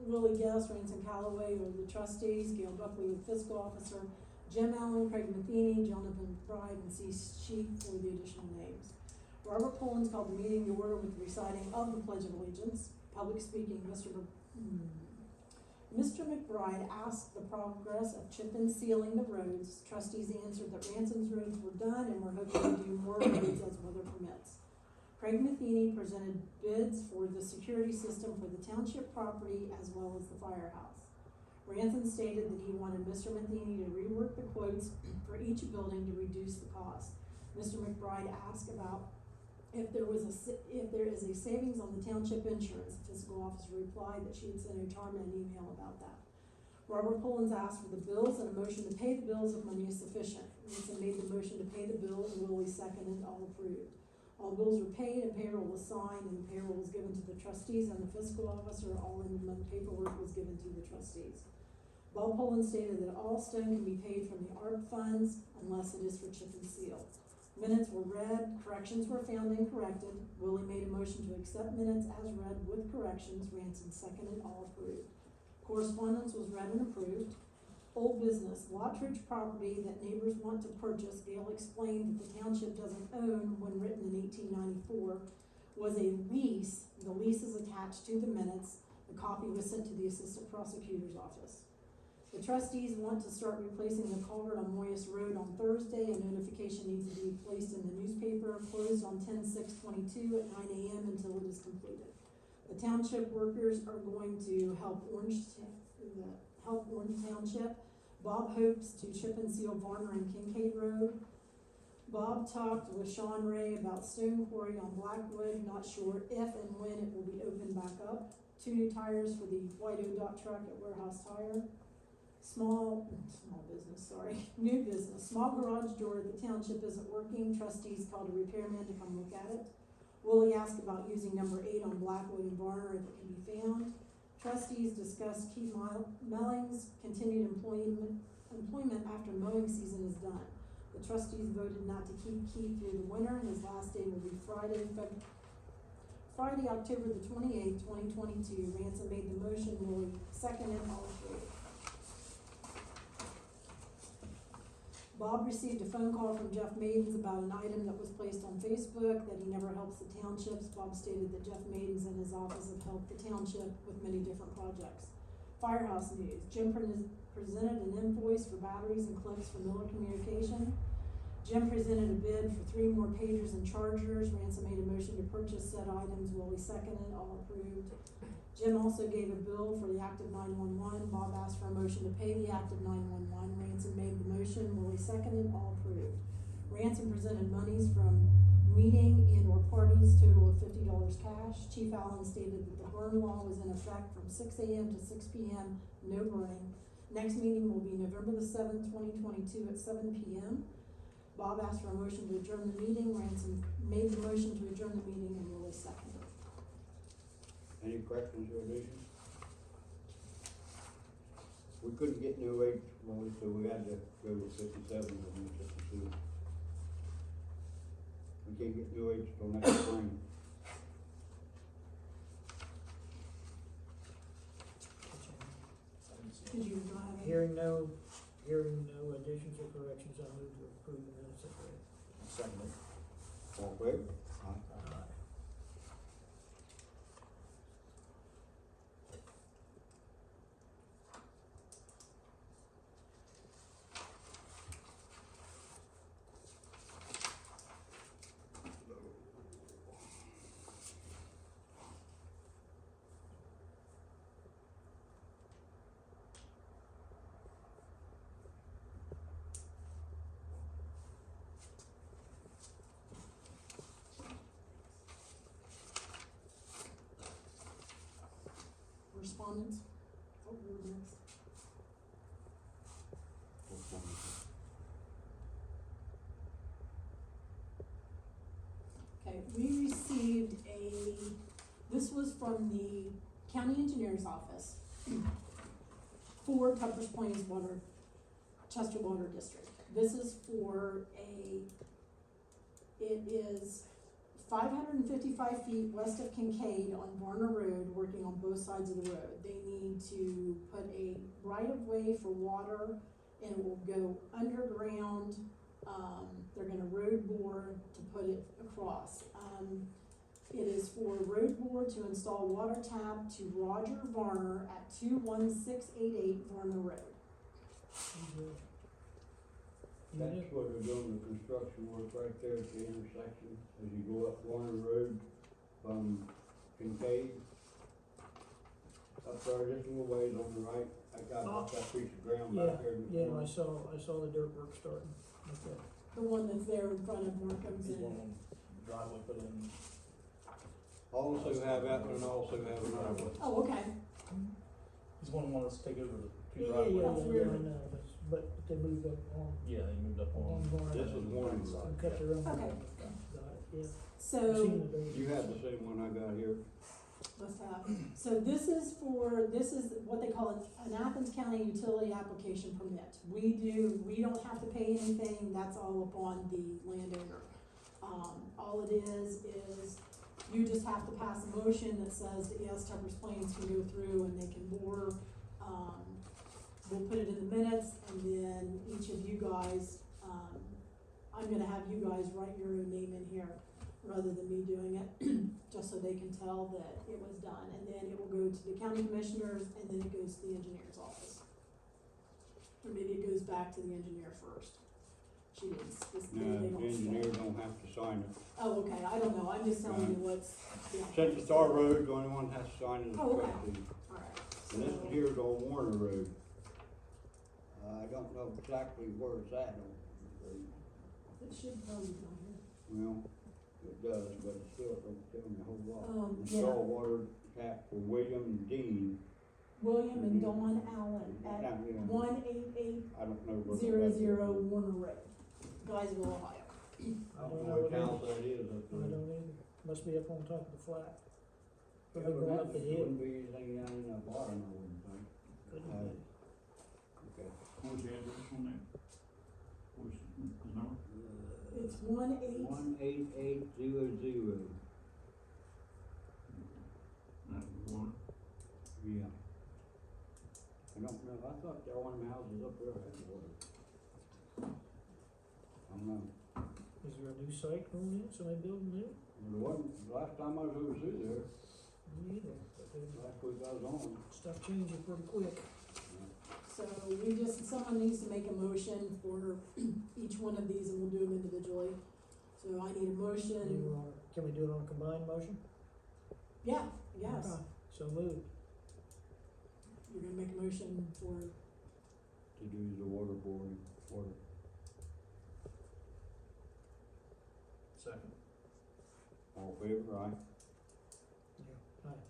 Willie Guest, Ransom Calloway were the trustees, Gail Buckley, the fiscal officer, Jim Allen, Craig Matheny, Jonathan Pride, and C. Sheik were the additional names. Robert Pullins called the meeting to order with the reciting of the Pledge of Allegiance. Public speaking, Mr. McBride asked the progress of chip and sealing the roads. Trustees answered that Ransom's roads were done and were hoping to do more roads as weather permits. Craig Matheny presented bids for the security system for the township property as well as the firehouse. Ransom stated that he wanted Mr. Matheny to rework the quotes for each building to reduce the cost. Mr. McBride asked about if there is a savings on the township insurance. The fiscal officer replied that she had sent Charmin an email about that. Robert Pullins asked for the bills and a motion to pay the bills if money is sufficient. Ransom made the motion to pay the bills, and Willie seconded, all approved. All bills were paid and payroll was signed, and the payroll was given to the trustees and the fiscal officer. All in-the-month paperwork was given to the trustees. Bob Pullins stated that all stone can be paid from the ARP funds unless it is for chip and seal. Minutes were read, corrections were found and corrected. Willie made a motion to accept minutes as read with corrections. Ransom seconded, all approved. Correspondence was read and approved. Old business, Lottridge property that neighbors want to purchase, Gail explained that the township doesn't own when written in 1894, was a lease. The lease is attached to the minutes. The copy was sent to the assistant prosecutor's office. The trustees want to start replacing the culvert on Moyes Road on Thursday. A notification needs to be placed in the newspaper, closed on 10/6/22 at 9 a.m. until it is completed. The township workers are going to help Orange Township. Bob hopes to chip and seal Varner and Kincaid Road. Bob talked with Sean Ray about stone quarry on Blackwood, not sure if and when it will be opened back up. 2 new tires for the white ODOT truck at Warehouse Tire. New business, small garage door at the township isn't working. Trustees called a repairman to come look at it. Willie asked about using number 8 on Blackwood and Varner if it can be found. Trustees discussed Keith Melling's continued employment after mowing season is done. The trustees voted not to keep Keith through the winter, and his last day will be Friday, October the 28th, 2022. Ransom made the motion, Willie seconded, all approved. Bob received a phone call from Jeff Maidens about an item that was placed on Facebook that he never helps the townships. Bob stated that Jeff Maidens and his office have helped the township with many different projects. Firehouse news. Jim presented an invoice for batteries and clips for Miller Communication. Jim presented a bid for 3 more pagers and chargers. Ransom made a motion to purchase said items. Willie seconded, all approved. Jim also gave a bill for the active 911. Bob asked for a motion to pay the active 911. Ransom made the motion. Willie seconded, all approved. Ransom presented monies from meeting and or parties, total of $50 cash. Chief Allen stated that the burn law was in effect from 6 a.m. to 6 p.m., no burning. Next meeting will be November the 7th, 2022 at 7 p.m. Bob asked for a motion to adjourn the meeting. Ransom made the motion to adjourn the meeting, and Willie seconded. Any corrections or additions? We couldn't get new H, Molly, so we had to go with 57 and 52. We can't get new H till next spring. Did you not have any? Hearing no additions or corrections, I move to approve the minutes as read. Second. All in favor? Aye. Correspondence? Oh, we're next. Okay, we received this was from the county engineer's office for Tucker's Plains Chester Water District. This is for it is 555 feet west of Kincaid on Varner Road, working on both sides of the road. They need to put a right-of-way for water, and it will go underground. They're gonna road bore to put it across. It is for road bore to install water tap to Roger Varner at 21688 Varner Road. That's where they're doing the construction work right there at the intersection, as you go up Warner Road from Kincaid. Up there, just a little ways on the right, I got that piece of ground back there. Yeah, I saw the dirt work starting. Okay. The one that's there in front of Markham's He's and, one on driveway put in. Also have that one, and also have another one. oh, okay. He's one who wants to take over the 2 Yeah, driveways. That's I weird. know, but they moved up on Yeah, they moved up on. Varner. This is one. And cut their own. Okay. Got it, yeah. So, I've seen the dirt. You have the same one I got here. must have. So this is what they call an Athens County utility application permit. We don't have to pay anything, that's all upon the landowner. All it is you just have to pass a motion that says that yes, Tucker's Plains can go through and they can bore, we'll put it in the minutes, and then each of you guys, I'm gonna have you guys write your own name in here, rather than me doing it, just so they can tell that it was done, and then it will go to the county commissioners, and then it goes to the engineer's office. Or maybe it goes back to the engineer first. She didn't, No, they the don't engineer say. don't have to sign it. Oh, okay, I don't know, I'm just telling you what's, yeah. Since it's our road, the only one that has to sign it is Oh, okay. Trustees. Alright, And this so, here is on Warner Road. I don't know exactly where it's at on the road. it should probably be on here. Well, it does, but it still don't tell me a whole lot. Yeah. Install water tap for William and Dean. William and Dawn Allen Now, at you know, 18800 I don't know where. Warner Road, Guysville, Ohio. I don't know what town that is up I there. don't either, must be up on top of the flat. Yeah, Probably but going that up the hill. wouldn't be anything down in that bottom, I wouldn't think. Couldn't Uh, be. Okay. What's the address on there? What's the number? It's 18800. That's water. Yeah. I don't know, I thought that one of the houses up there had water. I don't know. Is there a new site going in, somebody building new? There wasn't, last time I was over through there, Me either, but last week I was on. stuff changes pretty quick. So someone needs to make a motion for each one of these, and we'll do them individually. So I need a motion, Can we do it on a combined motion? yeah, yes, Okay, so moved. you're gonna make a motion for, To do the water board, water. Second. All in favor, aye? Yeah, aye.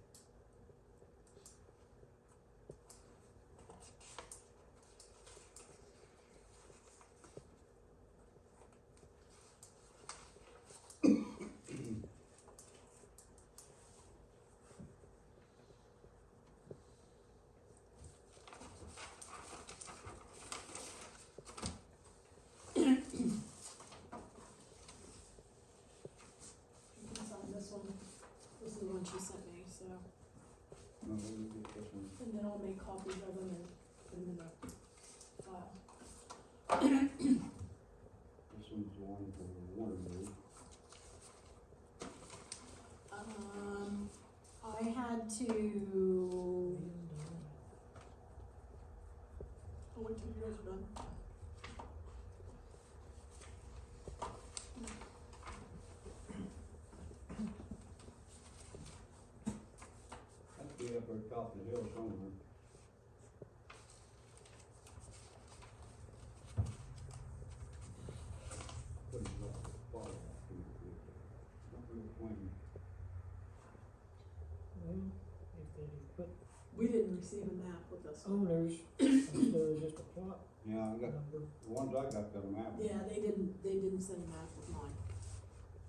you can sign this one, this is the one she sent me, so, No, we get this one. and then I'll make copies of them and put them in the file. This one's the one for the water board. I had to, I'll wait till you guys are done. That'd be up at the top of the hill somewhere. What is that? Fall off here. Don't really swing. Well, if they put We didn't receive a map with this one. owners instead of just a plot Yeah, I got, number, the ones I got got a map. Yeah, they didn't send a map with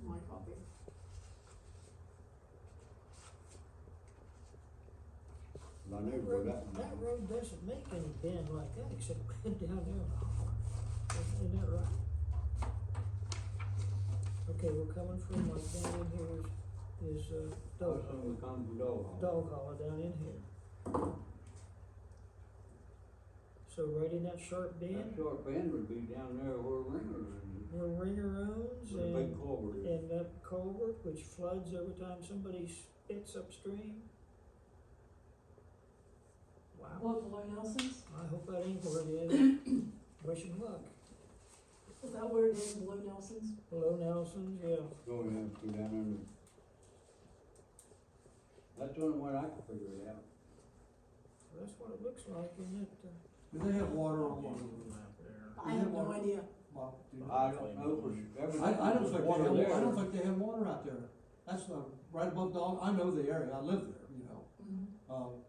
my copy. I knew where that one that was. road doesn't make any bend like that except bend down there in the hollow. Isn't that right? Okay, we're coming from like down in here is Those dog, some of the common dog. dog hollow down in here. So right in that sharp That bend short bend would be down there where Ringer is, where Ringer owns where the big and, culvert is. and that culvert which floods every time somebody spits upstream. Wow. What, below Nelson's? I hope that ain't where it is. Wish him luck. Is that where it is, below Nelson's? Below Nelson's, yeah. Oh, yeah, go down under. That's the only way I can figure it out. That's what it looks like, isn't it? Do they have water on one of them? I have no idea. Well, do- I don't know for sure. I don't think Water they have, there. I don't think they have water out there. That's right above Dog, I know the area, I live there, you know.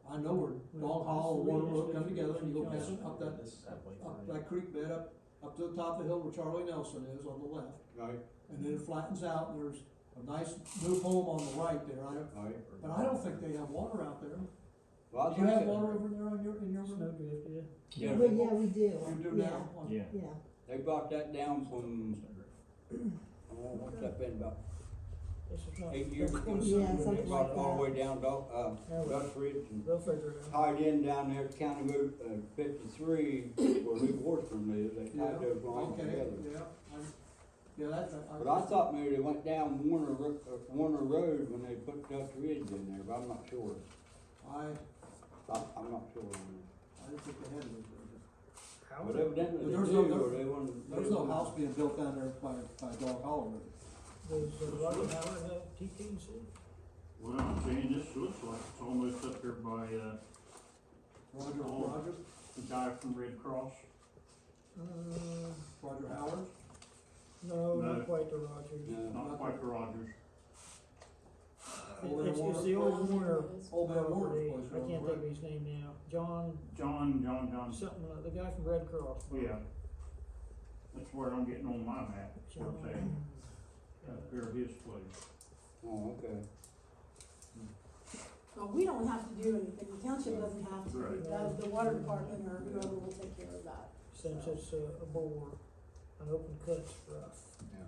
I know where Dog Hollow and Water Brook come together, and you go past up that, This is halfway up through. that creek bed, up to the top of the hill where Charlie Nelson is on the left. Right, And then it flattens out, and there's a nice new home on the right there, right. but I don't think they have water out there. Well, Do you have water over there in your room? Snowdrift, yeah. Yeah, Well, yeah, we do. You do Yeah, now? Yeah. yeah. they brought that down from, oh, what's that been about This is not. 8 years ago. Yeah, something They brought it like all the way that. down Dutch Ridge and They'll figure it out. tied in down there at County Road 53 where Lee Wardstrom lives. They tied those lines Okay, together. yeah, that's. But I thought maybe they went down Warner Road when they put Dutch Ridge in there, but I'm not sure. I'm not sure on I didn't think they had those. How that. But would it- evidently they There's do, no- or they want. There's no house being built down there by Dog Hollow. Does Roger Howard have TTC? Well, I'm saying this looks like it's almost up there by, Roger the guy from Red Cross. Roger Howard? No, No. not quite the Rogers. No. Not quite the Rogers. It's the old Warner Old man Warner's property. place, I can't think of his name now. John, John. something, the guy from Red Cross. Yeah. That's where I'm getting on my map, that's what I'm saying. Up there, his place. Oh, okay. Well, we don't have to do anything, the township doesn't have to, Right. the water department or whoever will take care of that. Since it's a bore, an open cut's rough. Yeah.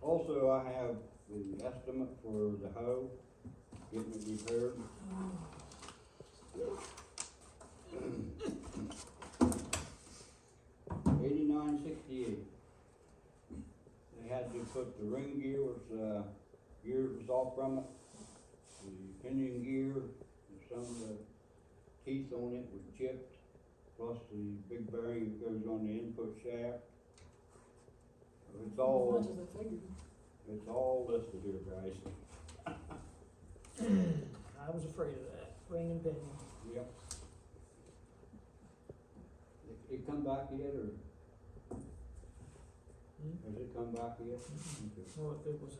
Also, I have the estimate for the hoe, getting it repaired. $89.68. They had to put the ring gear was off from it. The pinion gear, and some of the teeth on it was chipped, plus the big bearing that goes on the input shaft. It's As all, much as I figured. it's all listed here, guys. I was afraid of that, ring and pinion. Yep. It come back yet, or Hmm? has it come back yet? Okay. Well, if it was,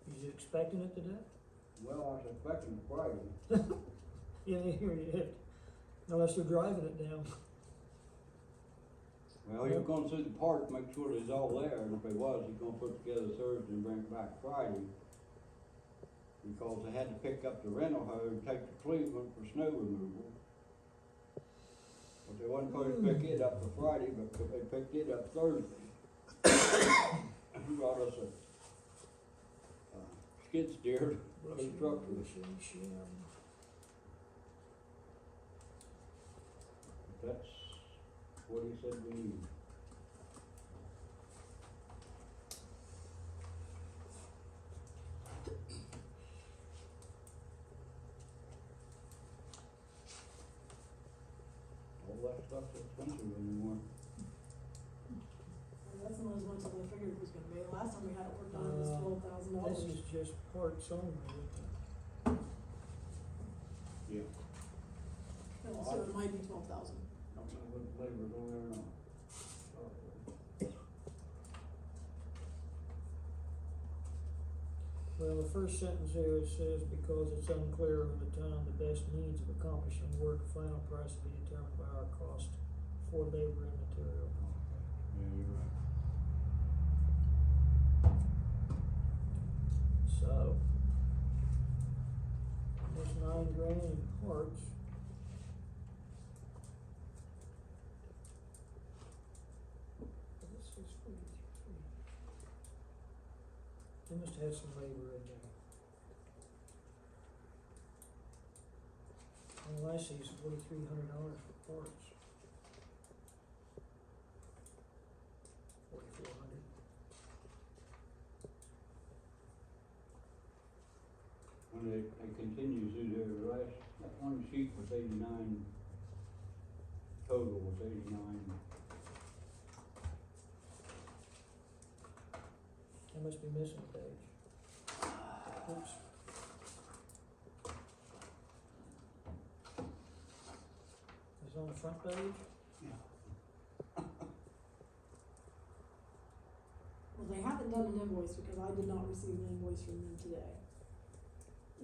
was you expecting it today? Well, I was expecting it Friday. Yeah, here you hit, unless you're driving it down. Well, he's gonna see the parts, make sure it's all there, and if it was, he's gonna put it together Thursday and bring it back Friday. Because they had to pick up the rental hoe and take to Cleveland for snow removal. But they wasn't supposed to pick it up for Friday, but they picked it up Thursday. He brought us a skid steer for the truck. That's what he said we need. All that stuff's expensive anymore. That's not as much as I figured it was gonna be, last time we had it worked on, it was $12,000. This is just parts only. Yeah. So it might be 12,000. Don't know what labor's on there or not. Well, the first sentence here, it says, because it's unclear of the time, the best means of accomplishing work, final price will be determined by our cost for labor and material. Yeah, you're right. So, there's $9,000 in parts. This is 43. They must have some labor in there. All I see is $4,300 for parts. 4,400. When it continues through there, the last, that one sheet was 89, total was 89. I must be missing a page. Oops. It's on the front page? Well, they haven't done an invoice because I did not receive an invoice from them today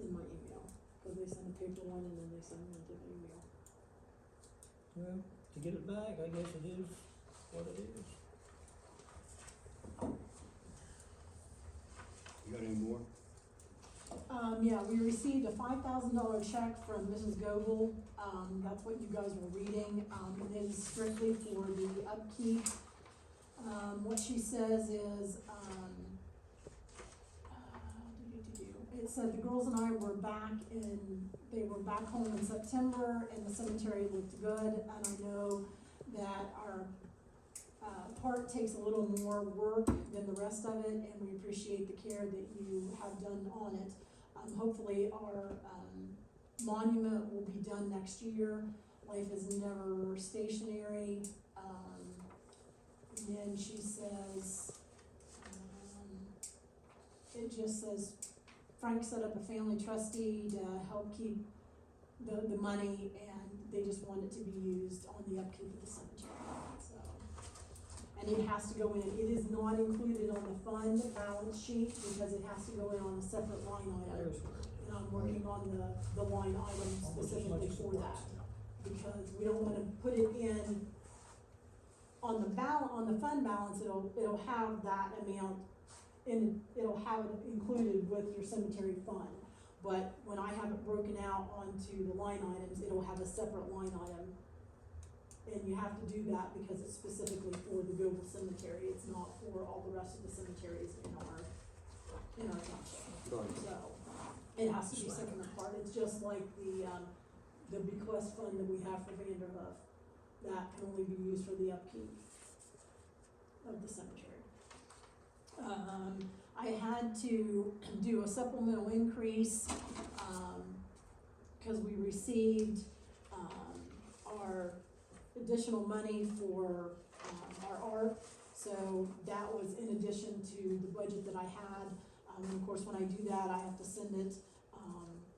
in my email. Cause they send a paper one and then they send me an email. Well, to get it back, I guess it is what it is. You got any more? Yeah, we received a $5,000 check from Mrs. Goebel, that's what you guys were reading, and it is strictly for the upkeep. What she says is, it said the girls and I were they were back home in September, and the cemetery looked good, and I know that our part takes a little more work than the rest of it, and we appreciate the care that you have done on it. Hopefully our monument will be done next year. Life is never stationary. And then she says, it just says, Frank set up a family trustee to help keep the money, and they just want it to be used on the upkeep of the cemetery, so. And it has to go in, it is not included on the fund balance sheet, because it has to go in on a separate line item. There's where it is. And I'm working on the line item Almost as specifically much as for it that, was. because we don't wanna put it in on the fund balance, it'll have that amount, and it'll have it included with your cemetery fund. But when I have it broken out onto the line items, it'll have a separate line item. And you have to do that because it's specifically for the Goble Cemetery, it's not for all the rest of the cemeteries in our township. Sorry. So, it has to be separate apart, it's just like the bequest fund that we have for Vanderhoof. That can only be used for the upkeep of the cemetery. I had to do a supplemental increase, cause we received, our additional money for, our art. So that was in addition to the budget that I had. And of course, when I do that, I have to send it,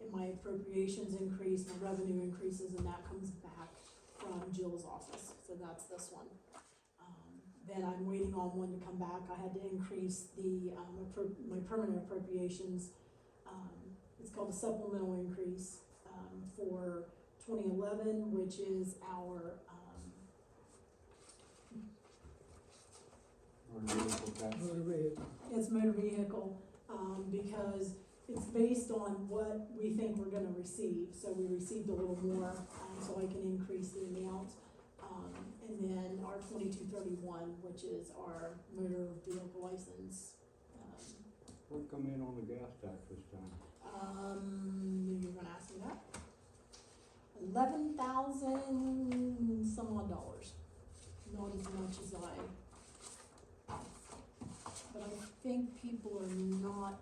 and my appropriations increase, my revenue increases, and that comes back from Jill's office, so that's this one. Then I'm waiting on one to come back. I had to increase my permanent appropriations. It's called a supplemental increase, for 2011, which is our, Motor vehicle tax. Motor vehicle. it's motor vehicle, because it's based on what we think we're gonna receive. So we received a little more, so I can increase the amount. And then our 2231, which is our motor vehicle license. What come in on the gas tax this time? You're gonna ask me that? 11,000 some odd dollars. Not as much as but I think people are not.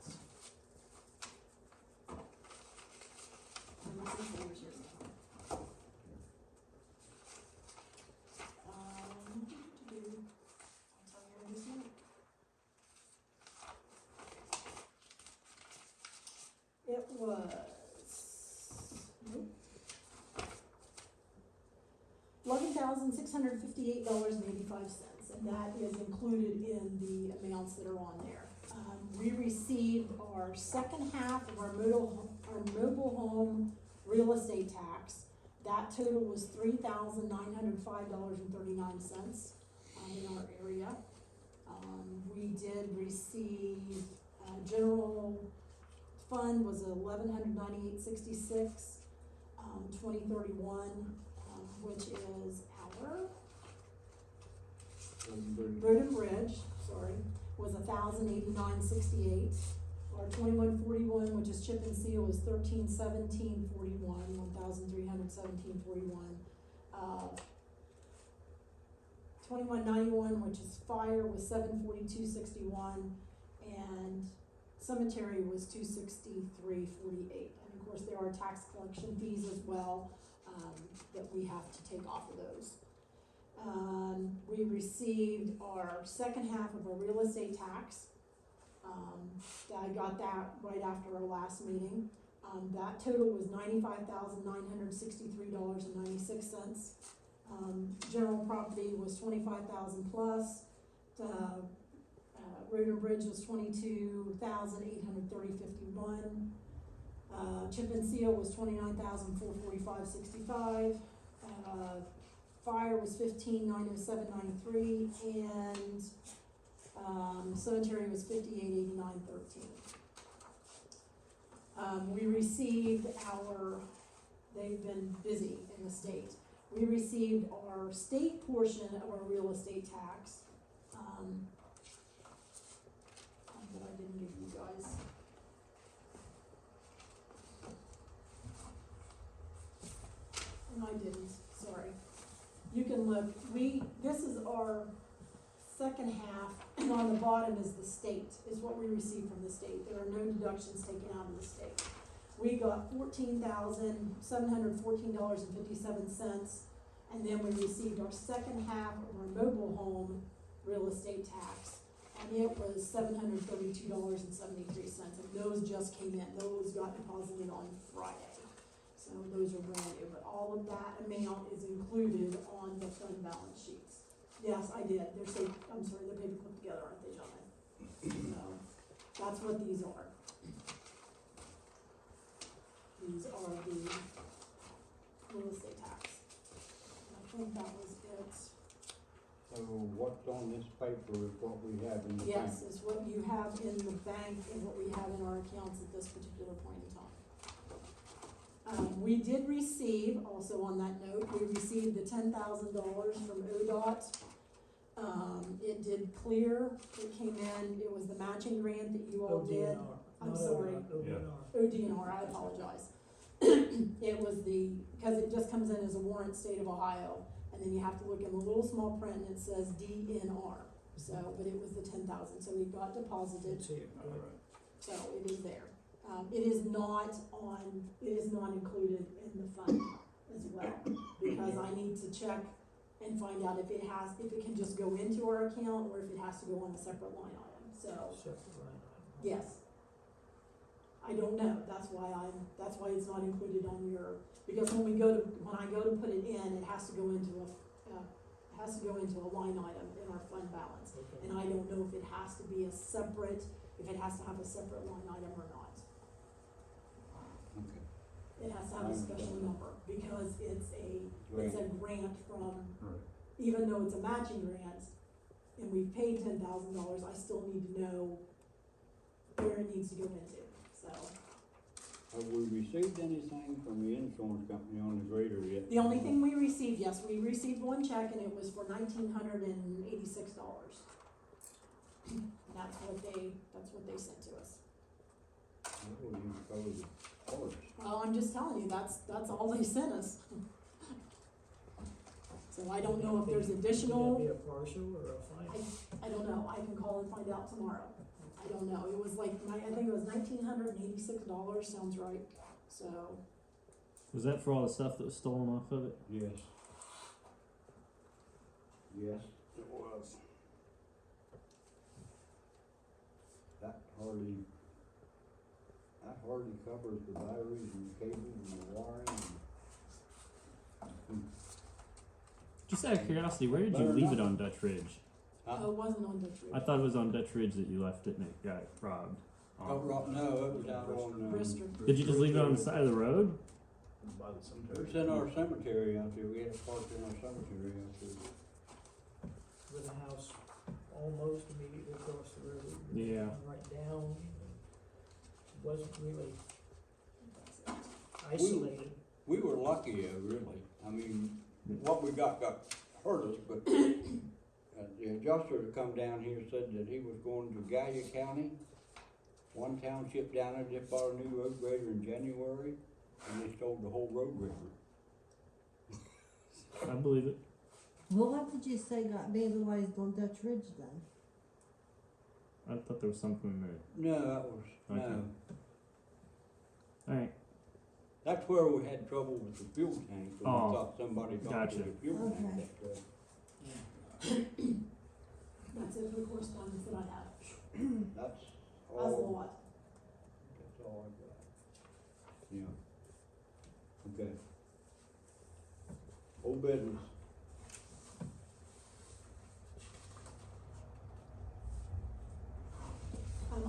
Let me see if there's here. I'll tell you in just a minute. It was, $11,658.85, and that is included in the amounts that are on there. We received our second half of our mobile home real estate tax. That total was $3,905.39 in our area. We did receive, general fund was $1,198.66, 2031, which is our road and bridge, was $1,089.68. Our 2141, which is chip and seal, is $1,317.41, $1,317.41. 2191, which is fire, was $742.61, and cemetery was $263.48. And of course, there are tax collection fees as well, that we have to take off of those. We received our second half of our real estate tax. I got that right after our last meeting. That total was $95,963.96. General property was 25,000 plus. Road and bridge was 22,830.51. Chip and seal was 29,445.65. Fire was 15,907.93, and cemetery was 58,89.13. We received they've been busy in the state. We received our state portion of our real estate tax, that I didn't give you guys. and I didn't, sorry. You can look, this is our second half, and on the bottom is the state, is what we received from the state. There are no deductions taken out of the state. We got $14,714.57, and then we received our second half of our mobile home real estate tax, and it was $732.73, and those just came in, those got deposited on Friday. So those are brand new, but all of that amount is included on the fund balance sheets. Yes, I did, they're paper clipped together, aren't they, John? So, that's what these are. These are the real estate tax. And I think that was it. So what's on this paper is what we have in the bank? Yes, it's what you have in the bank and what we have in our accounts at this particular point in time. We did receive, also on that note, we received the $10,000 from ODOT. It did clear, it came in, it was the matching grant that you all did. ODNR. I'm Not sorry. ODNR. ODNR, I apologize. It was because it just comes in as a warrant, state of Ohio, and then you have to look in the little small print and it says DNR. So, but it was the 10,000, so we got deposited, It's here, All good. right. so it is there. It is not included in the fund as well, because I need to check and find out if it can just go into our account or if it has to go on a separate line item, so. Separate line item. Yes. I don't know, that's why it's not included on your, because when I go to put it in, it has to go into a line item in our fund balance. Okay. And I don't know if it has to be if it has to have a separate line item or not. Okay. It has to have a special number, because it's a grant from, Right. even though it's a matching grant, and we've paid $10,000, I still need to know where it needs to go into, so. Have we received anything from the insurance company on the grader yet? The only thing we received, yes, we received one check and it was for $1,986. That's what they sent to us. Oh, you covered the parts. Well, I'm just telling you, that's all they sent us. So I don't know if there's Could additional, that be a partial or a final? I don't know, I can call and find out tomorrow. I don't know, it was like, I think it was $1,986, sounds right, so. Was that for all the stuff that was stolen off of it? Yes. Yes, it was. That hardly covers the batteries and the cables and the wiring and. Just out of curiosity, where did you leave it on Dutch Ridge? Oh, it wasn't on Dutch I Ridge. thought it was on Dutch Ridge that you left it and it got robbed. Oh, no, it was out on, Brister. Did you just leave it on the side of the road? By the It's cemetery. in our cemetery out there, we had a park in our cemetery out there. With a house almost immediately across the road. Yeah. Right down. Wasn't really isolated. We were lucky, really. I mean, what we got hurt us, but the adjuster that come down here said that he was going to Gallia County. One township down there just bought a new road grader in January, and they stole the whole road grader. I believe it. Well, what did you say got vandalized on Dutch Ridge then? I thought there was something there. No, that was, Okay. no. Alright. That's where we had trouble with the fuel tank, when Oh, we thought somebody got to gotcha. the fuel tank. Okay. That's it for the correspondence that I have. That's That's a all, lot. that's all I got. Yeah. Okay. Old business.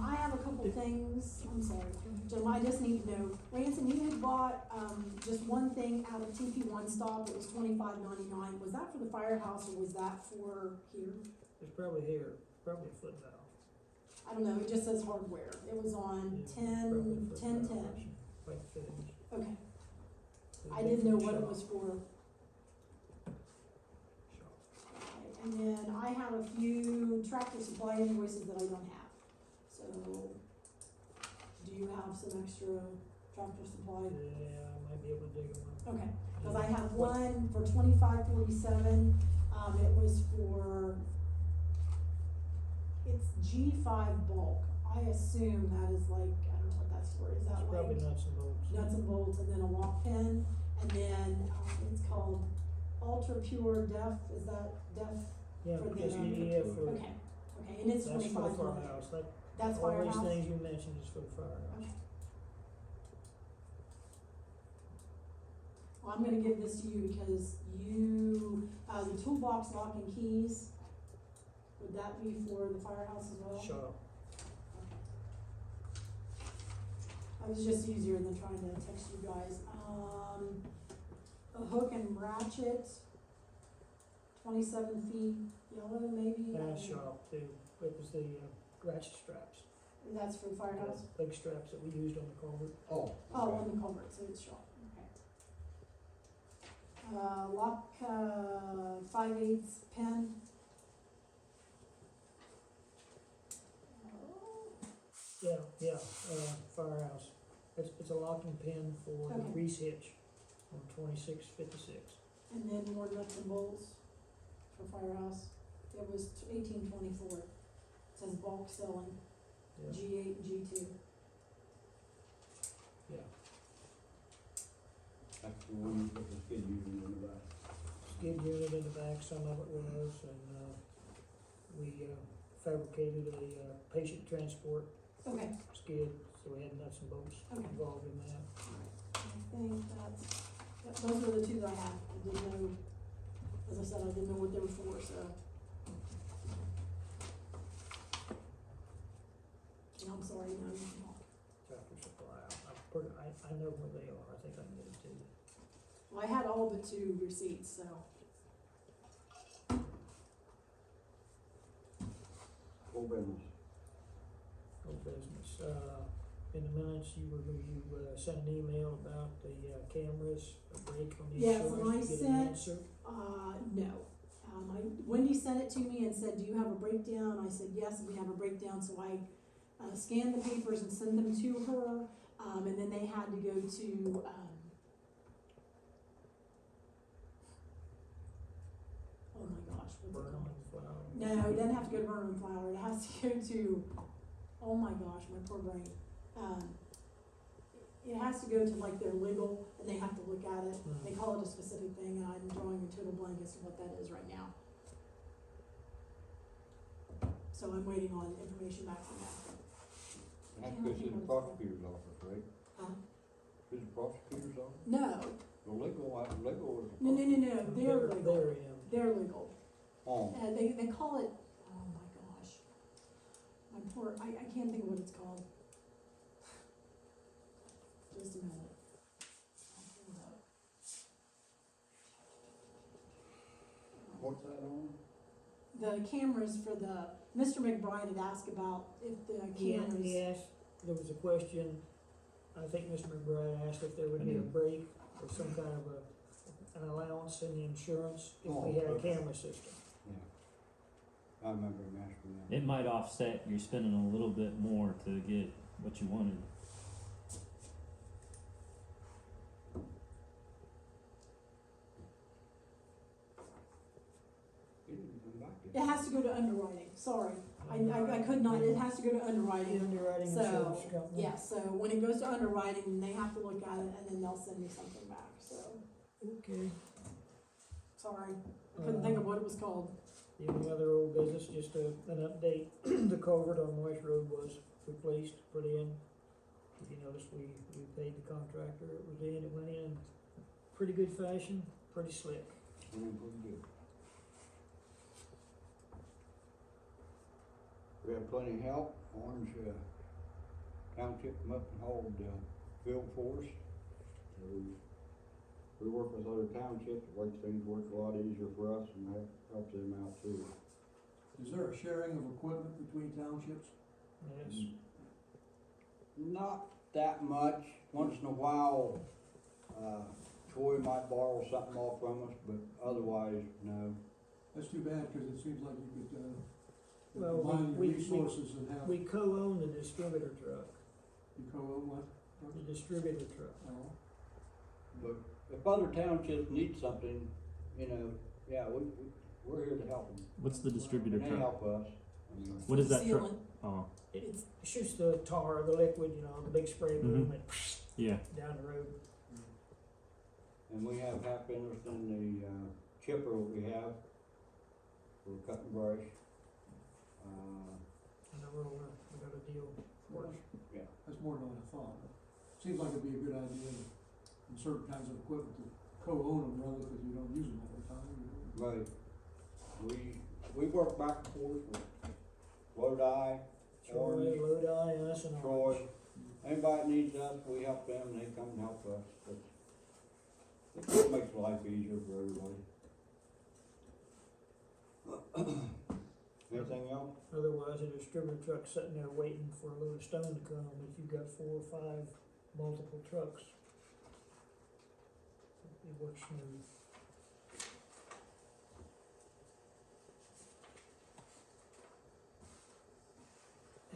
I have a couple things, I'm sorry, Jim, I just need to know, Ransom, you had bought, just one thing out of TP One Stop, it was $25.99, was that for the firehouse or was that for here? It's probably here, probably a foot valve. I don't know, it just says hardware, it was on Yeah, probably a foot 10, valve 10. or something, like fittings. Okay, It's a I didn't know different what it was shop. for. Shop. Okay, and then I have a few tractor supply invoices that I don't have, so, do you have some extra Tractor Supply? Yeah, I might be able to dig them up. Okay, cause I have one for 2547, it was for, it's G5 bulk. I assume that is like, I don't know what that's for, is that It's probably like nuts and bolts. nuts and bolts and then a lock pin? And then, it's called Ultra Pure Def, is that Def? Yeah, for the- just EDF for, Okay, and it's that's for the 25. firehouse, That's all firehouse? these things you mentioned is for the firehouse. Okay. Well, I'm gonna give this to you because you, the toolbox lock and keys, would that be for the firehouse as well? Shop. Okay. That was just easier than trying to text you guys. A hook and ratchet, 27 feet, yellow maybe? Shop too, it was the ratchet straps. That's for the firehouse? Big straps that we used on the culvert. Oh. Oh, okay. on the culvert, so it's shop, okay. Lock, 5/8 pin. Yeah, firehouse. It's a locking pin for the Okay. grease hitch on 2656. And then more nuts and bolts for firehouse. It was 1824. It says bulk selling, Yeah, G8, G2. yeah. That's the one you put the skid unit in the back. Skid unit in the back, some of it was, and, we, fabricated a, patient transport Okay, skid, so we had nuts and bolts Okay. involved in that. I think those were the two that I had. I didn't know, as I said, I didn't know what they were for, so. And I'm sorry, no, you can talk. Tractor Supply, I know where they are, I think I can get it to you. Well, I had all but 2 receipts, so. Full business. Old business, in the minutes, you sent an email about the, cameras, a break on the Yes, insurance, and to I get an sent- answer. No. Wendy sent it to me and said, do you have a breakdown? I said, yes, we have a breakdown, so I, scanned the papers and sent them to her, and then they had to go to, oh my gosh, what's it Burn called? and flour. No, it doesn't have to go to Vernon Flower, it has to go to, oh my gosh, my poor brain. It has to go to like their legal, and they have to look at it, they call it a specific thing, and I'm drawing a total blank as to what that is right now. So I'm waiting on information back from that. That's because it's the prosecutor's office, right? Huh? It's the prosecutor's office? No, The legal is. no, they're legal, They're in. they're legal. Oh, They call it, oh my gosh. My poor, I can't think of what it's called. Just a minute. I'll pull it up. what's that on? The cameras for the, Mr. McBride had asked about if the cameras. He asked, there was a question, I think Mr. McBride asked if there would be a break or some kind of an allowance in the insurance if we had a okay. camera system. Yeah. I remember him asking that. It might offset you're spending a little bit more to get what you wanted. He didn't come back It yet. has to go to underwriting, sorry. I could not, it has to go to The underwriting. underwriting So, insurance company. yeah, so when it goes to underwriting, they have to look at it and then they'll send me something back, so, Okay. sorry. I couldn't think of what it was called. The only other old business, just an update, the culvert on Moist Road was replaced, put in. If you notice, we paid the contractor, it was in, it went in pretty good fashion, pretty slick. Pretty good. We had plenty of help. Orange, Township come up and hauled, field for us. So we work with other townships, it makes things work a lot easier for us and helps them out too. Is there a sharing of equipment between townships? Yes, Not that much. Once in a while, Troy might borrow something off from us, but otherwise, no. That's too bad, cause it seems like you could, Well, combine your we- resources and have, we co-own the distributor truck. you co-own one? trucks? The distributor truck. No. But if other townships need something, you know, yeah, we're here to help them. What's the distributor And they truck? help us. I mean, What is that truck? Sealant. Oh, It shoots the tar, the liquid, you know, the big spray boom, and yeah. down the road. and we have half interest in the, chipper we have for cutting brush. And the roller, we got a deal for it. That's more than I thought. Seems like it'd be a good idea in certain kinds of equipment to co-own them rather, because you don't use them all the time. Right. We work back and forth with Lodi, Troy, Orange, Lodi, us, and Troy. Orange. Anybody needs us, we help them, and they come and help us. It makes life easier for everybody. Anything else? Otherwise, a distributor truck's sitting there waiting for a load of stone to come. If you've got 4 or 5 multiple trucks, it works smooth.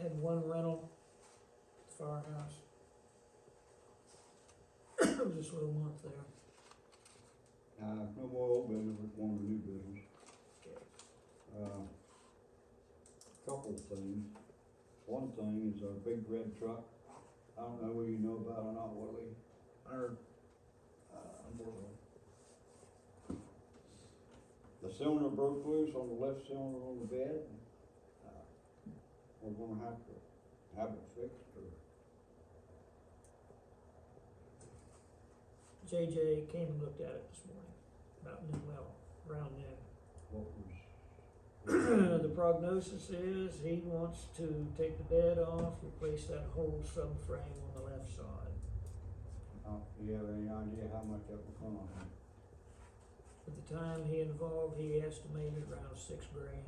Had one rental at the firehouse. It was just a little month there. No more old business, we want a new business. Couple of things. One thing is our big red truck. I don't know whether you know about it or not, Willie. The cylinder broke loose on the left cylinder on the bed. We're gonna have to have it fixed or. JJ came and looked at it this morning, about noon, well, around noon. What was? The prognosis is he wants to take the bed off, replace that whole subframe on the left side. Do you have any idea how much that will cost? At the time he involved, he estimated around $6 grand.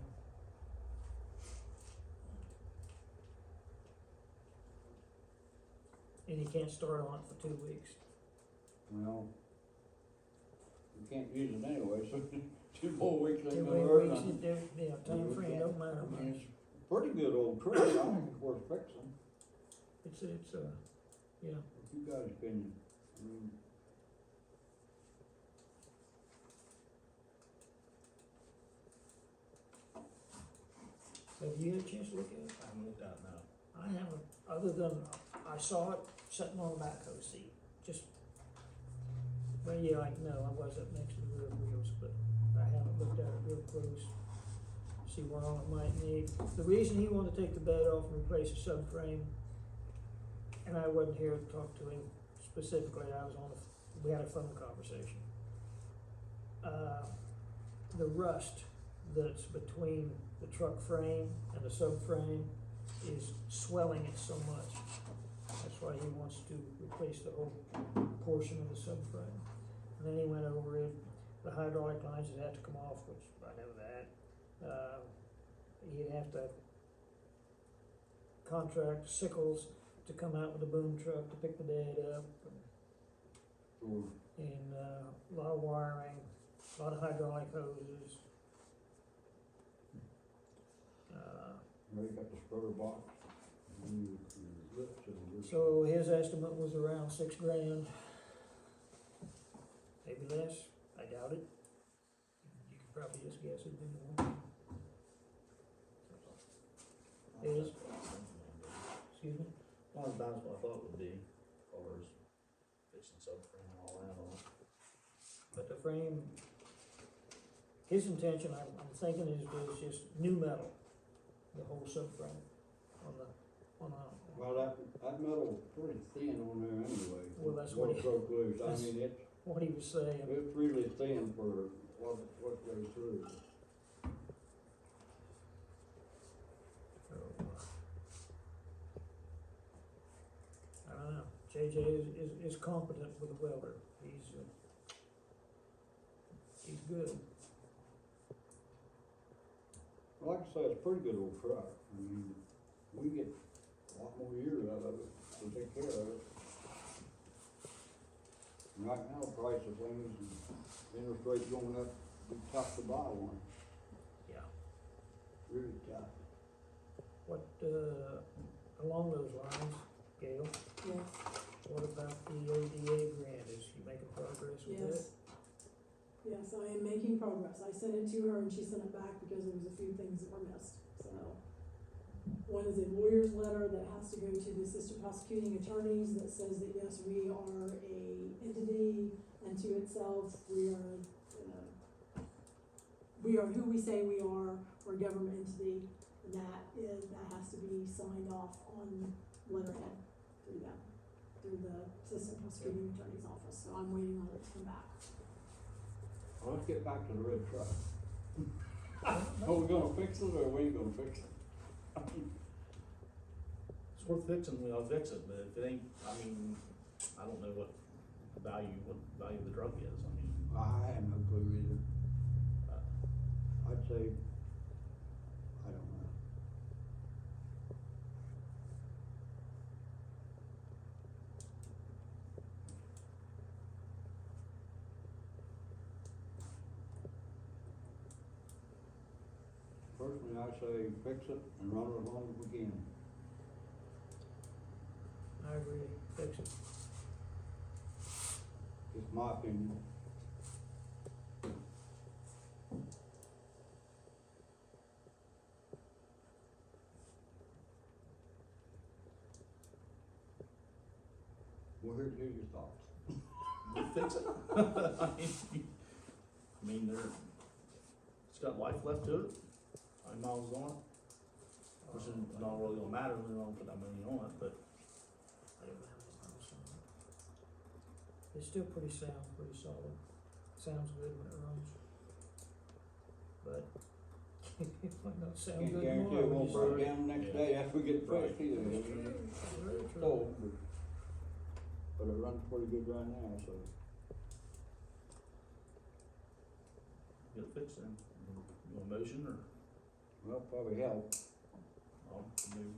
And he can't start on it for 2 weeks. Well, we can't use it anyway, so 2 more weeks ain't 2 gonna more hurt weeks, nothing. time frame don't matter I mean, much. it's a pretty good old truck, I think it's worth fixing. It's yeah. If you guys can, I mean. Have you had a chance to look at it? I haven't looked at it now. I haven't, other than I saw it sitting on the backhoe seat, just, well, yeah, I was up next to the rear wheels, but I haven't looked at it real close, see what all it might need. The reason he wanted to take the bed off and replace the subframe, and I wasn't here to talk to him specifically, we had a phone conversation. The rust that's between the truck frame and the subframe is swelling it so much. That's why he wants to replace the whole portion of the subframe. And then he went over it, the hydraulic lines that have to come off, which I know that. He'd have to contract Sickles to come out with a boom truck to pick the bed up, Sure. and a lot of wiring, a lot of hydraulic hoses. Now you got the sputter box, and your lip cylinder. So his estimate was around $6 grand. Maybe less, I doubt it. You could probably just guess it'd be more. Is, excuse me? Not as bad as what I thought it would be, as far as fixing subframe and all that on it. But the frame, his intention, I'm thinking is just new metal, the whole subframe on the. Well, that metal's pretty thin on there anyway. Well, that's what it- broke loose, I that's- mean, What he was saying, it's really thin for what goes through. so, I don't know, JJ is competent with a welder, he's good. Like I say, it's a pretty good old truck, I mean, we get a lot more years out of it to take care of it. And right now, the price of things and interest rates going up, we tough to buy one, Yeah. really tough. What, along those lines, Gail, Yes. what about the ODA grant, is you making progress with it? Yes. Yes, I am making progress. I sent it to her and she sent it back because there was a few things that were missed, so. One is a lawyer's letter that has to go to the assistant prosecuting attorneys that says that yes, we are a entity unto itself, we are who we say we are, we're a government entity, and that has to be signed off on letterhead through them, through the assistant prosecuting attorney's office, so I'm waiting on it to come back. Well, let's get back to the red truck. Are we gonna fix it or we ain't gonna fix it? It's worth fixing, we'll fix it, but if it ain't, I mean, I don't know what value the truck is, I mean. I have no clue either. I'd say, I don't know. Personally, I say fix it and run it as long as we can. I agree, fix it. It's my opinion. Well, here's your thoughts. We'll fix it. I mean, it's got life left to it, 5 miles on it, which is not really gonna matter, we don't put that many on it, but I don't have any problems with it. It's still pretty sound, pretty solid, sounds good when it runs. But it might not sound Can't good guarantee tomorrow. it won't when you break down the next day after we get it fixed either. I mean, start. Very it's true. old, but it runs pretty good right now, so. get it fixed then. You want a motion or, Well, probably help. I'll move,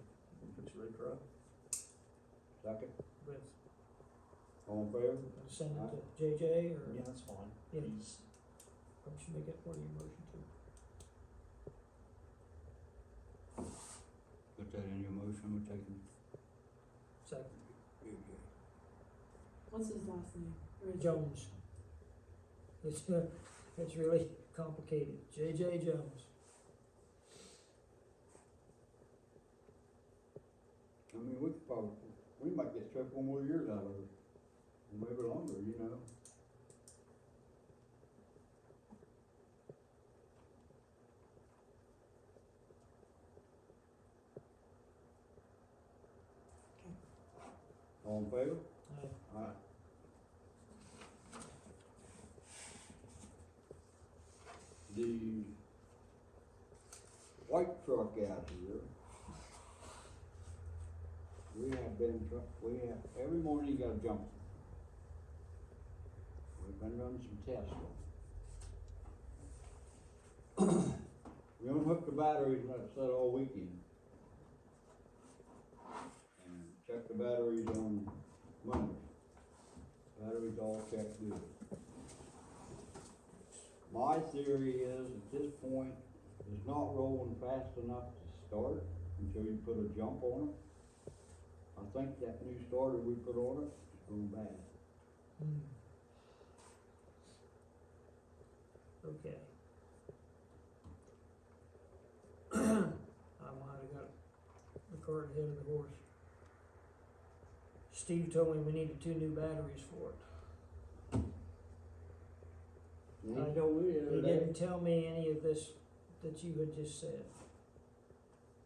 fix the red truck? Second, With, all in favor? send it to JJ, or? Yeah, that's fine. Yeah. He's, Or should make it part of your motion too? Put that in your motion, we're taking. Second, What's his last name? Or is it- Jones. It's really complicated, JJ Jones. I mean, we might get 3 or 4 more years out of it, or maybe longer, you know. All in favor? Aye. The white truck out here, every morning you gotta jump. We've been running some tests on it. We unhooked the batteries, like I said, all weekend. And checked the batteries on Monday. Batteries all checked good. My theory is, at this point, it's not rolling fast enough to start until you put a jump on it. I think that new starter we put on it is going bad. Okay. I might have got the cart ahead of the horse. Steve told me we needed 2 new batteries for it. He told me the He other day. didn't tell me any of this that you had just said.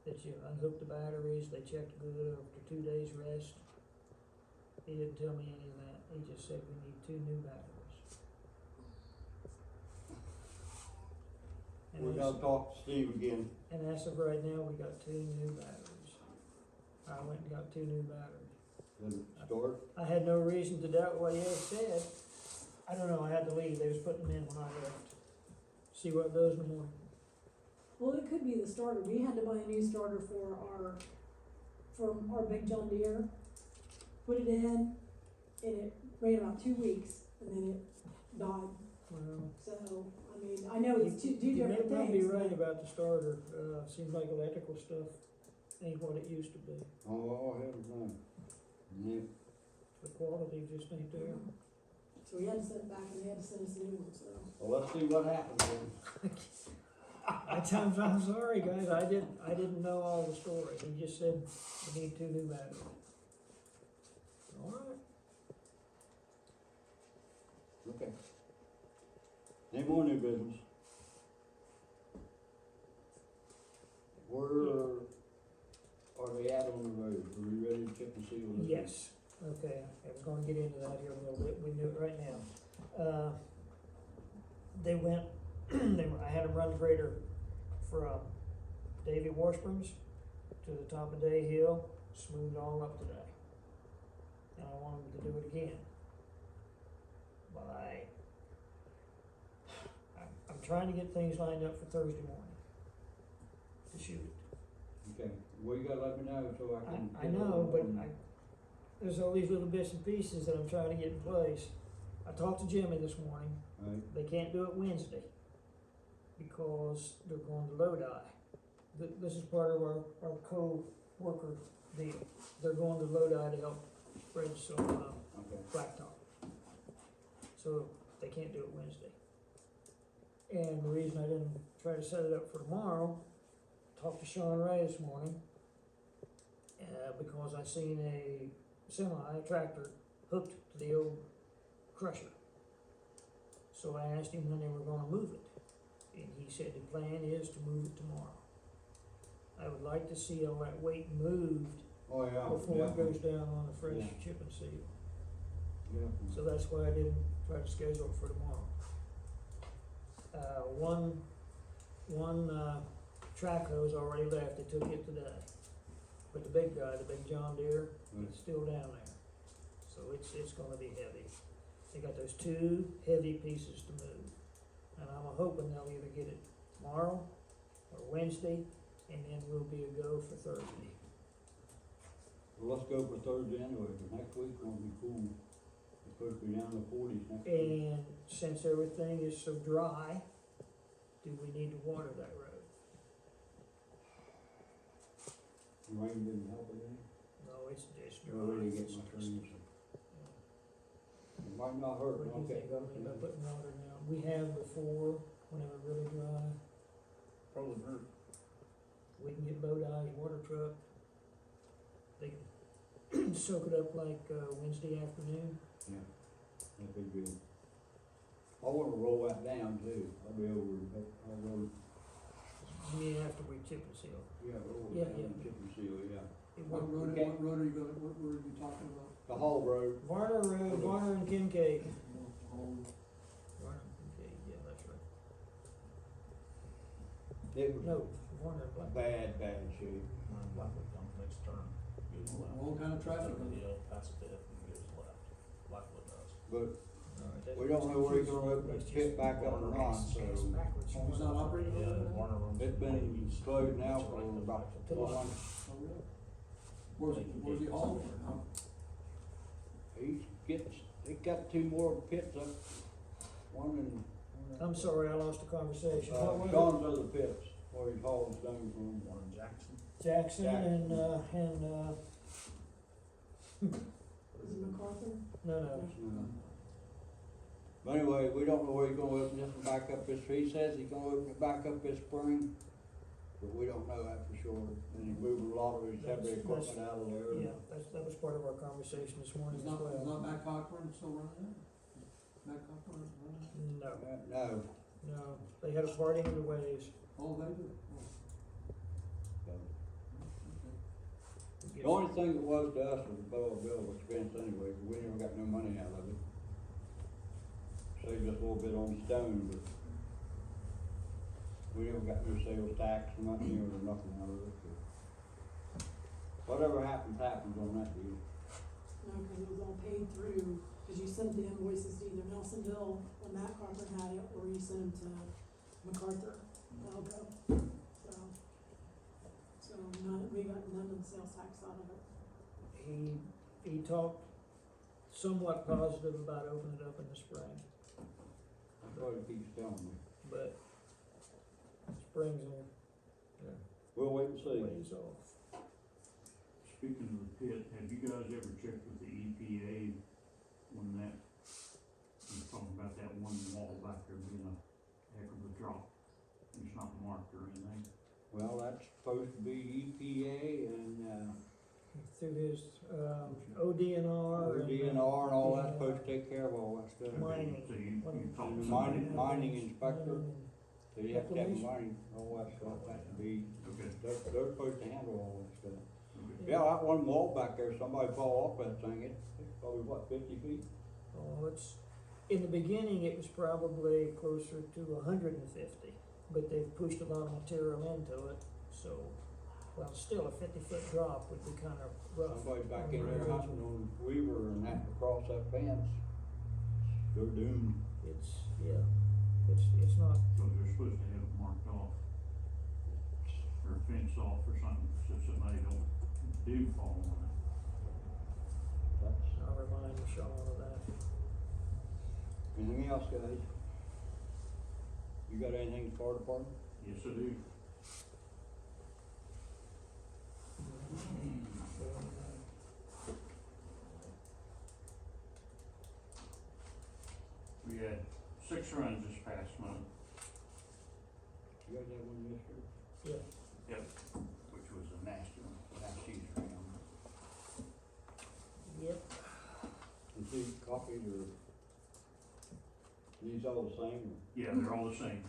That you unhooked the batteries, they checked good after 2 days rest. He didn't tell me any of that, he just said we need 2 new batteries. We And gotta talk to Steve again. as of right now, we got 2 new batteries. I went and got 2 new batteries. Did it start? I had no reason to doubt what he had said. I don't know, I had to leave, they was putting them in when I left. See what it does in the morning. Well, it could be the starter. We had to buy a new starter for our big John Deere. Put it in, and it ran about 2 weeks, and then it died. Well, So, I mean, I know it's two you may different well things. be right but- about the starter, seems like electrical stuff ain't what it used to be. Oh, hell no. Yeah. the quality just ain't there. So we had to send it back and they had to send us a new one, so. Well, let's see what happens then. I'm sorry, guys, I didn't know all the story, he just said we need 2 new batteries. Alright, Okay. Any more new business? Where are they at on the road? Are we ready to chip and seal this? yes, okay, I was gonna get into that here a little bit, we do it right now. They went, I had them run the grader from Davy Washburn's to the top of Day Hill, smoothed all up today. And I want them to do it again. I'm trying to get things lined up for Thursday morning to shoot it. Okay, well, you gotta let me know so I can. I know, but there's all these little bits and pieces that I'm trying to get in place. I talked to Jimmy this morning, Right, they can't do it Wednesday because they're going to Lodi. This is part of our co-worker deal. They're going to Lodi to help spread some, okay. blacktop. So they can't do it Wednesday. And the reason I didn't try to set it up for tomorrow, talked to Sean Ray this morning, because I seen a tractor hooked to the old crusher. So I asked him when they were gonna move it, and he said the plan is to move it tomorrow. I would like to see all that weight moved Oh, yeah. before yeah. it goes down on the fresh Yeah. chip and seal. Yeah. So that's why I didn't try to schedule it for tomorrow. One track hose already left, they took it today. But the big guy, the big John Deere, it's still down there. So it's gonna be heavy. They got those 2 heavy pieces to move. And I'm hoping they'll either get it tomorrow or Wednesday, and then we'll be a go for Thursday. Well, let's go for Thursday anyway, 'cause next week's gonna be cool. It's supposed to be down in the 40s next week. And since everything is so dry, do we need to water that road? The rain didn't help it any. No, it's dry. We're ready to get my trees. It might not hurt, What do you okay. think, about putting water down? We have before, when it was really dry, Probably hurt. we can get Lodi's water truck. They can soak it up like, Wednesday afternoon. Yeah, that'd be good. I wanna roll that down too. I'll be over, I'll roll, I mean, after we chip and seal. yeah, roll Yeah, it down, yeah. chip and seal, yeah. It What won't- road, what road are you gonna, what road are you talking about? The Hall Road, Varner Road, Varner and Kincaid. Oh, Varner and Kincaid, yeah, that's right. it was No, Varner and Black. bad shape. Blackwood comes next turn, goes left. What kind of traffic on it? Yeah, past the fifth and goes left. Blackwood does. But Alright, that's- we don't know where he's gonna open his that's pit just- back up or not, so. It's backwards. Oh, he's not operating on Yeah, it? Warner runs. It's been closed now for about 4 months. Oh, really? Where's he hauling it? Huh? He's got 2 more pits up, one in, I'm sorry, I lost the conversation. What was it? Sean's other pits, where he hauls stone from. One in Jackson. Jackson and, Is it MacArthur? no, But anyway, we don't know where he's gonna open this one back up this, he says he's gonna open it back up this spring, but we don't know that for sure. And he's moving a lot of his heavy equipment out of there. yeah, that was part of our conversation this morning Is as not well. Matt Cochran still running it? Matt Cochran running it? No, No, no, they had a party in the ways. Oh, they do? Oh, okay. the only thing that was to us was the bill expense anyway, but we never got no money out of it. Saved us a little bit on stone, but we never got no sales tax, nothing, or nothing out of it. So whatever happens on that deal. No, cause it was all paid through, cause you sent the invoices to either Nelsonville when Matt Carter had it, or you sent them to MacArthur, Elko, so none, we got none of the sales tax out of it. He talked somewhat positive about opening it up in the spring, That's what he keeps telling me. but spring's a We'll wait and see. ways off. speaking of the pit, have you guys ever checked with the EPA when that, you're talking about that one wall back there being a heck of a drop? It's not marked or anything. Well, that's supposed to be EPA and, Through his, ODNR and. DNR and all that's supposed to take care of all that stuff. Mining. So you talked And to the somebody? mining inspector, so you have to have Reclamation. mining, all that stuff, that to be, Okay, they're supposed to handle all that stuff. okay. Yeah, that one wall back there, somebody fall off that thing, it's probably what, 50 feet? Oh, it's, in the beginning, it was probably closer to 150, but they've pushed a lot of material into it, so, well, still a 50-foot drop would be kind of rough. Somebody back on in the there roads. hunting on Weaver and having to cross that fence, they're doomed. It's, yeah, it's not, So they're supposed to have it marked off, or fenced off or something, so somebody don't do fall on it. That's, I'll remind Sean of that. anything else, guys? You got anything for the department? Yes, I do. We had 6 runs this past month, You guys have one yesterday? Yeah, which was a nasty one, last season round. yep, Is these copied or, these all the same or? Yeah, they're all the same.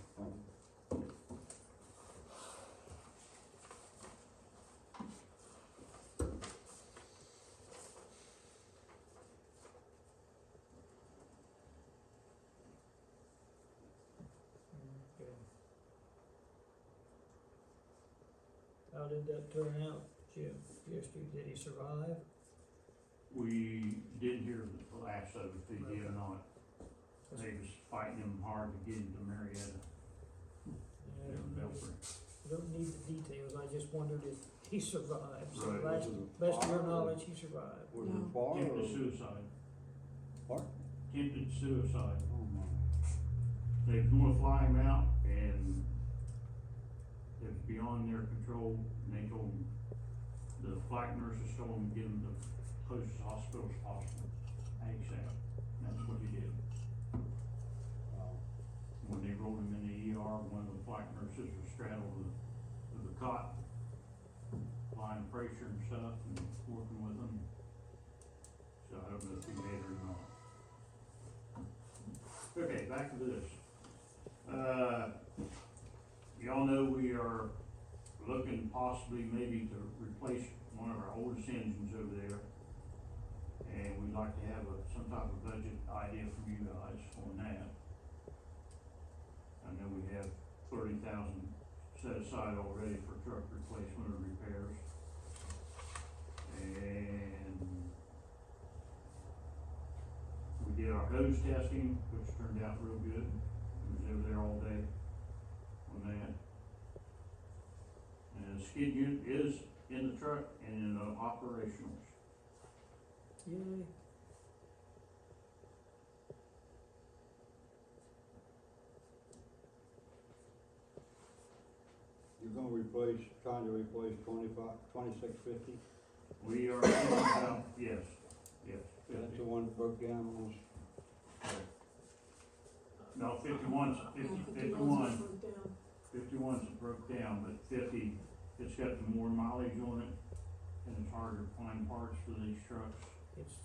okay. How did that turn out, Jim? Yesterday, did he survive? We didn't hear the last of it, if he did or not. That's- They was fighting him hard to get him to Marietta, Yeah, I down don't know. Belford. I don't need the details, I just wondered if he survived. So Right. best, Was it best of your fire or- knowledge, he survived. Was it No. far or? Attempted suicide. What? Attempted suicide. Oh my. They was gonna fly him out and it was beyond their control, and they told him, the flight nurses told him to get him to the closest hospital as possible, ASAP. That's what he did. When they rolled him in the ER, one of the flight nurses was straddled the cot, applying pressure and stuff, and working with him. So I don't know if he made it or not. Okay, back to this. Y'all know we are looking possibly maybe to replace one of our oldest engines over there. And we'd like to have some type of budget idea from you guys on that. I know we have 30,000 set aside already for truck replacement or repairs. And we did our hose testing, which turned out real good. We was over there all day on that. And the skid unit is in the truck and in the operationals. Yay. You're gonna trying to replace 2650? We are thinking about, yes, That's the one that broke down on us. No, 51's, 51's it broke down, but 50, it's got more mileage on it, and it's harder to find parts for these trucks.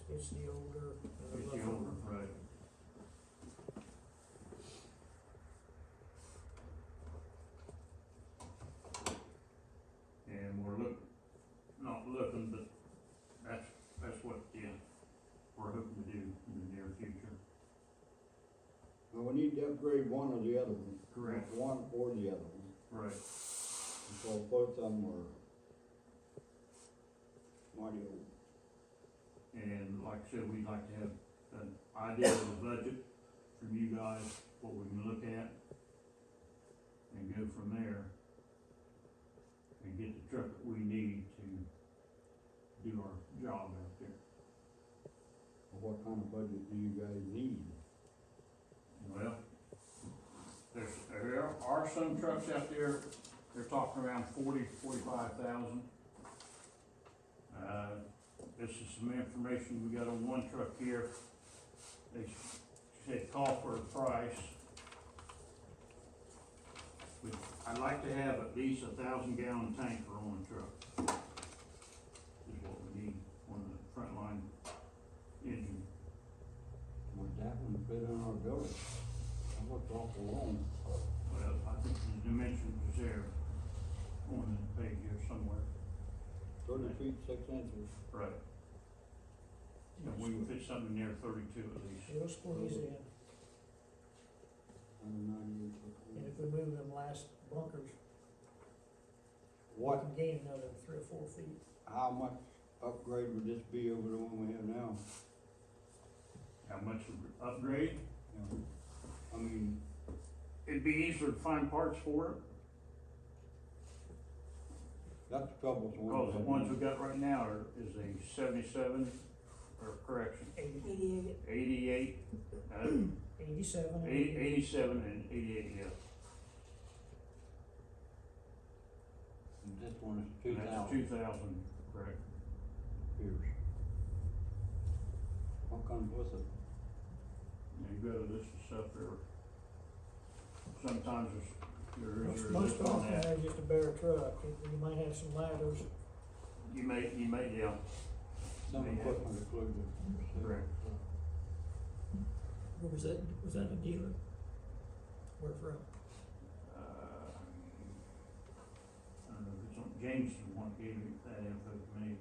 It's the older. It's the older, right. And we're not looking, but that's what, yeah, we're hoping to do in the near future. Well, we need to upgrade one or the other one. Correct. One or the other one. Right. So both of them were mighty old. And like I said, we'd like to have an idea of the budget from you guys, what we can look at, and go from there. And get the truck that we need to do our job out there. What kind of budget do you guys need? Well, there are some trucks out there, they're talking around 45,000. This is some information we got on one truck here. They said call for a price. I'd like to have at least 1,000-gallon tanker on the truck. Is what we need on the front line engine. Would that one fit in our building? That looks awful long. Well, I think the dimensions is there on the page here somewhere. 30 feet, 6 inches. Right. And we can fit something near 32 at least. It'll squeeze in, 198 foot. and if we move them last bunkers, we What, can gain another 3 or 4 feet. how much upgrade would this be over the one we have now? How much upgrade? You know, I mean, It'd be easier to find parts for it, that's the trouble with the one. because the ones we got right now is a 77, or correction, 88. 88, 87. 87 and 88, yeah. This one is And that's 2,000 2,000, correct. years. What comes with it? And you got a list of stuff there. Sometimes there is a Most list on often, that. they're just a bare truck, you might have some ladders. You may, yeah, Some Yeah. equipment included. Correct. Where was that a dealer? Where from? I don't know if it's on, James is the one that gave me that info to me.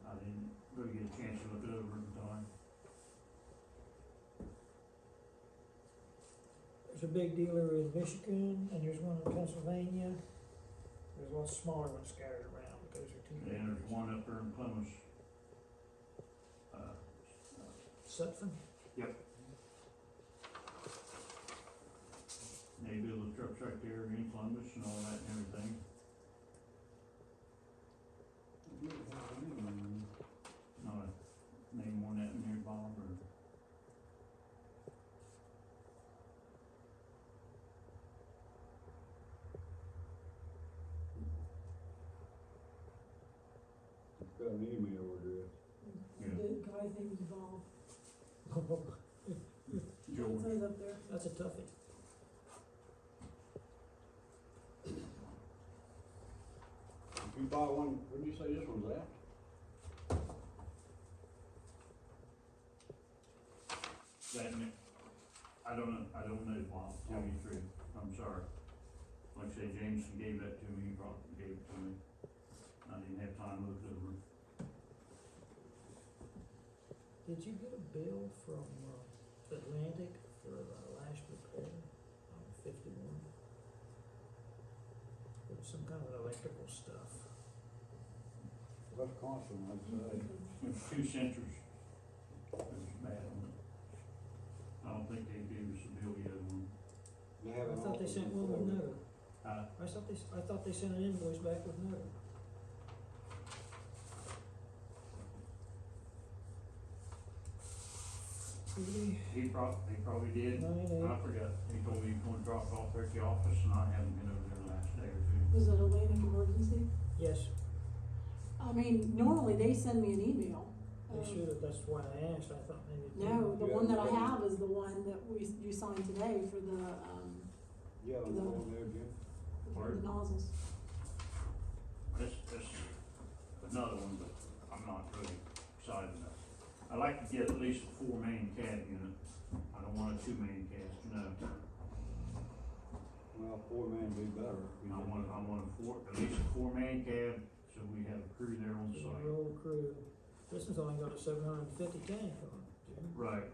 I didn't really get a chance to look it over at the time. There's a big dealer in Michigan, and there's one in Pennsylvania. There's lots of smaller ones scattered around, but those are two big And there's ones. one up there in Plymouth. Sutphen? They build the trucks right there in Columbus and all that and everything. Not a name on that in there, Bob, or? Got an email address. Yeah. The guy named Bob. It George. says up there. That's a toughie. If you buy one, what did you say this one's at? That, I don't know, Bob, to tell you the truth, I'm sorry. Like I say, Jameson gave that to me, he gave it to me. I didn't have time to look it over. Did you get a bill from Atlantic for last repair on 51? It was some kind of electrical stuff. West Constant, I'd say. There's 2 sensors. It was bad on it. I don't think they gave us a bill yet on it. They I haven't thought they offered sent one with before. no. Uh, I thought they sent an invoice back with no. he probably did. 98. I forgot. He told me he was gonna drop it off there at the office and I haven't been over there the last day or 2. Was it Atlantic Emergency? Yes, I mean, normally they send me an email. they should have, that's why I asked, I thought maybe. it No, didn't. the Yeah, one that I yeah. have is the one that you signed today for the, Yeah, I'm No. on there, Jim. for the nozzles. This another one, but I'm not really excited enough. I like to get at least a 4-main cab unit. I don't want a 2-main cab, no. Well, 4-man be better. I want at least a 4-main cab, so we have a crew there on It's a site. roll crew. This one's only got a 750 tank on it, Jim. Right.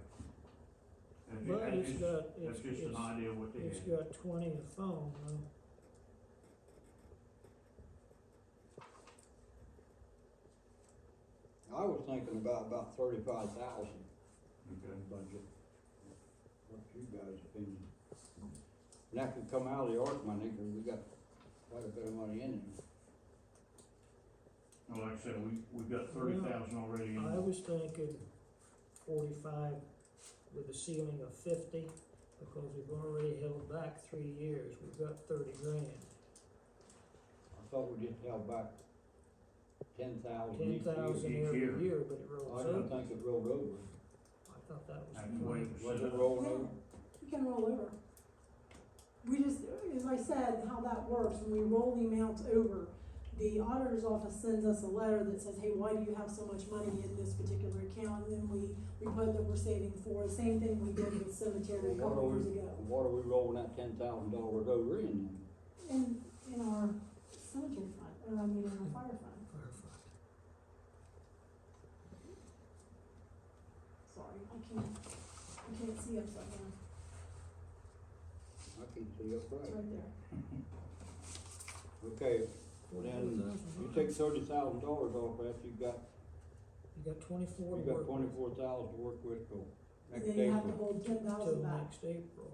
But it's got, That's just an idea of what they it's have. got 20 of foam, though. I was thinking about 35,000 Okay. budget. What's you guys' opinion? And that could come out of the ARC money, cause we got quite a bit of money in there. Well, like I said, we've got 30,000 already in. I was thinking 45 with a ceiling of 50, because we've already held back 3 years, we've got 30 grand. I thought we just held back 10,000 10,000 each year. every year. year, but it I rolls don't over. think it rolled over. I thought that was. That's the way it was Was set it up. rolling over? You can roll over. We just, as I said, how that works, when we roll the amounts over, the auditor's office sends us a letter that says, hey, why do you have so much money in this particular account? And then we put that we're saving for, the same thing we did with cemetery a couple years ago. What are we rolling that $10,000 over in then? In our cemetery fund, or I mean, in our fire fund. Sorry, I can't see upside down, I can see up it's right. right there. Okay, then you take $30,000 off that, you got 24 to work with. $24,000 to work with till And next then you have to April. hold 10,000 Till back. next April.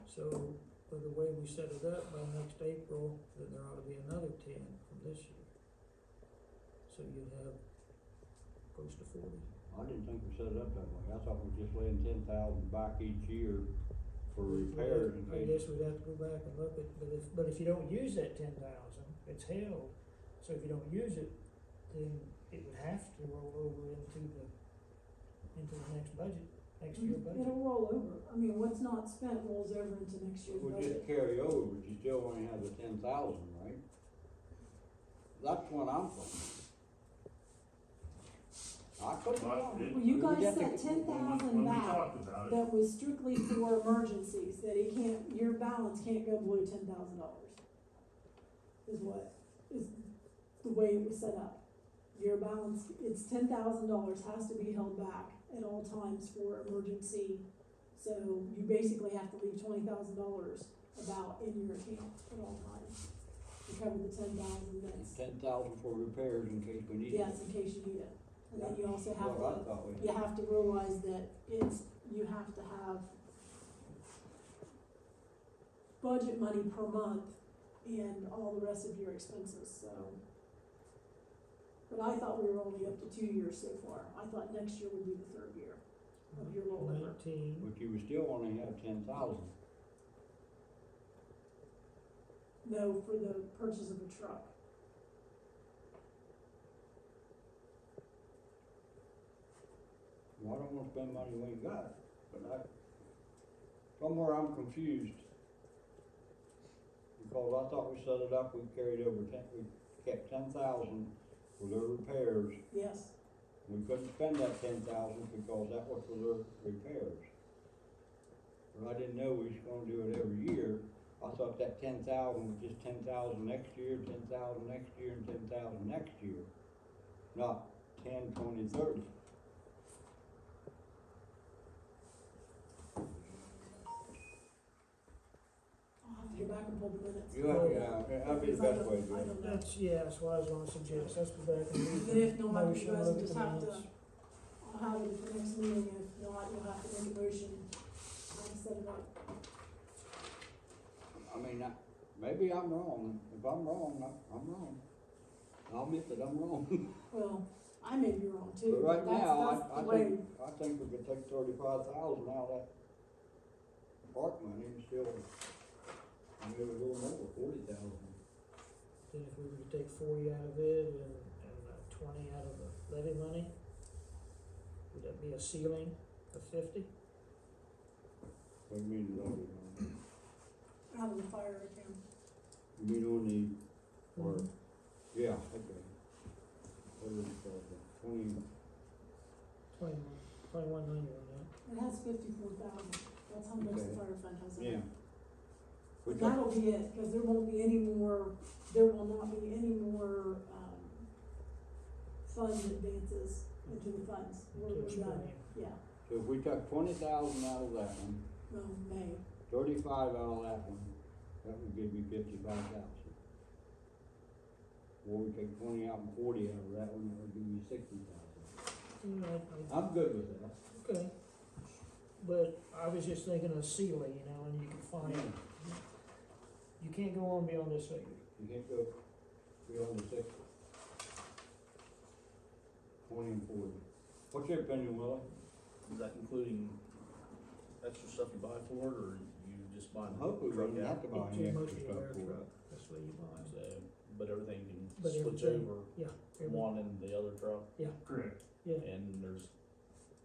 So, with the way we set it up, by next April, then there ought to be another 10 from this year. So you'd have close to 40. I didn't think we set it up that way. I thought we were just laying 10,000 back each year for repairs in I case. guess we'd have to go back and look at, but if you don't use that 10,000, it's held. So if you don't use it, then it would have to roll over into the next budget, next year budget. It'll roll over, I mean, what's not spent rolls over into next year's We'll budget. just carry over, but you still only have the 10,000, right? That's what I'm thinking. I could be But wrong. it- Well, you We guys got to set get- 10,000 When we back, talked about it, that was strictly for emergencies, that it can't, your balance can't go below $10,000. Is the way it was set up. Your balance, it's $10,000 has to be held back at all times for emergency. So you basically have to leave $20,000 about in your account at all times to cover the 10,000 that's, 10,000 for repairs in case we need it. yes, in case you need it. And then you also have Well, I to, thought we- you have to realize that you have to have budget money per month and all the rest of your expenses, so. But I thought we were only up to 2 years so far. I thought next year would be the third year of your rollover. 19, But you would still only have 10,000. No, for the purchase of a truck. Well, I don't wanna spend money we ain't got, but somewhere I'm confused. Because I thought we set it up, we carried over we kept 10,000 for their repairs. Yes, We couldn't spend that 10,000 because that was for their repairs. But I didn't know we was gonna do it every year. I thought that 10,000 was just 10,000 next year, 10,000 next year, and 10,000 next year. Not 10, 20, 30. I'll have to go back and pull the minutes. You have, yeah, that'd be the best way to do I it. don't know. that's what I was gonna suggest, let's go back and read And if the not, you motion, guys look will at just the have to, minutes. I'll have it at the next meeting, and if not, you'll have to make a motion, to set it up. I mean, maybe I'm wrong. If I'm wrong, I'm wrong. I'll admit that I'm wrong. Well, I may be wrong too, But right but now, that's the way. I think we could take 35,000 out of that park money and still, I mean, we're going over 40,000. Then if we were to take 40 out of it and 20 out of the levy money, would that be a ceiling of 50? What do you mean, levy? Out of the fire account. You mean on the, or, Mhm. yeah, okay. What is it called? 20, 2190 on that. It has 54,000, that's how much the Okay. fire fund has in yeah. it. Which And that'll be it, cause there won't be any more, there will not be any more, fund advances into the funds. We're Until done, spring. yeah, so if we took 20,000 out of that one, no, May. 35 out of that one, that would give me 55,000. Or we take 20 out and 40 out of that one, that would give me 60,000. I'm good with that. Okay, but I was just thinking of ceiling, you know, and you can find, you can't go on beyond this figure. You can't go beyond the 60. 20 and 40. What's your opinion, Willie? Is that including extra stuff you buy for it, or you just buy the Hopefully we truck don't have out? to buy It's any extra mostly a stuff bear for truck, it. that's what you buy. So, but everything can But switch everything- over yeah, every- one in the other truck, Correct. yeah. and there's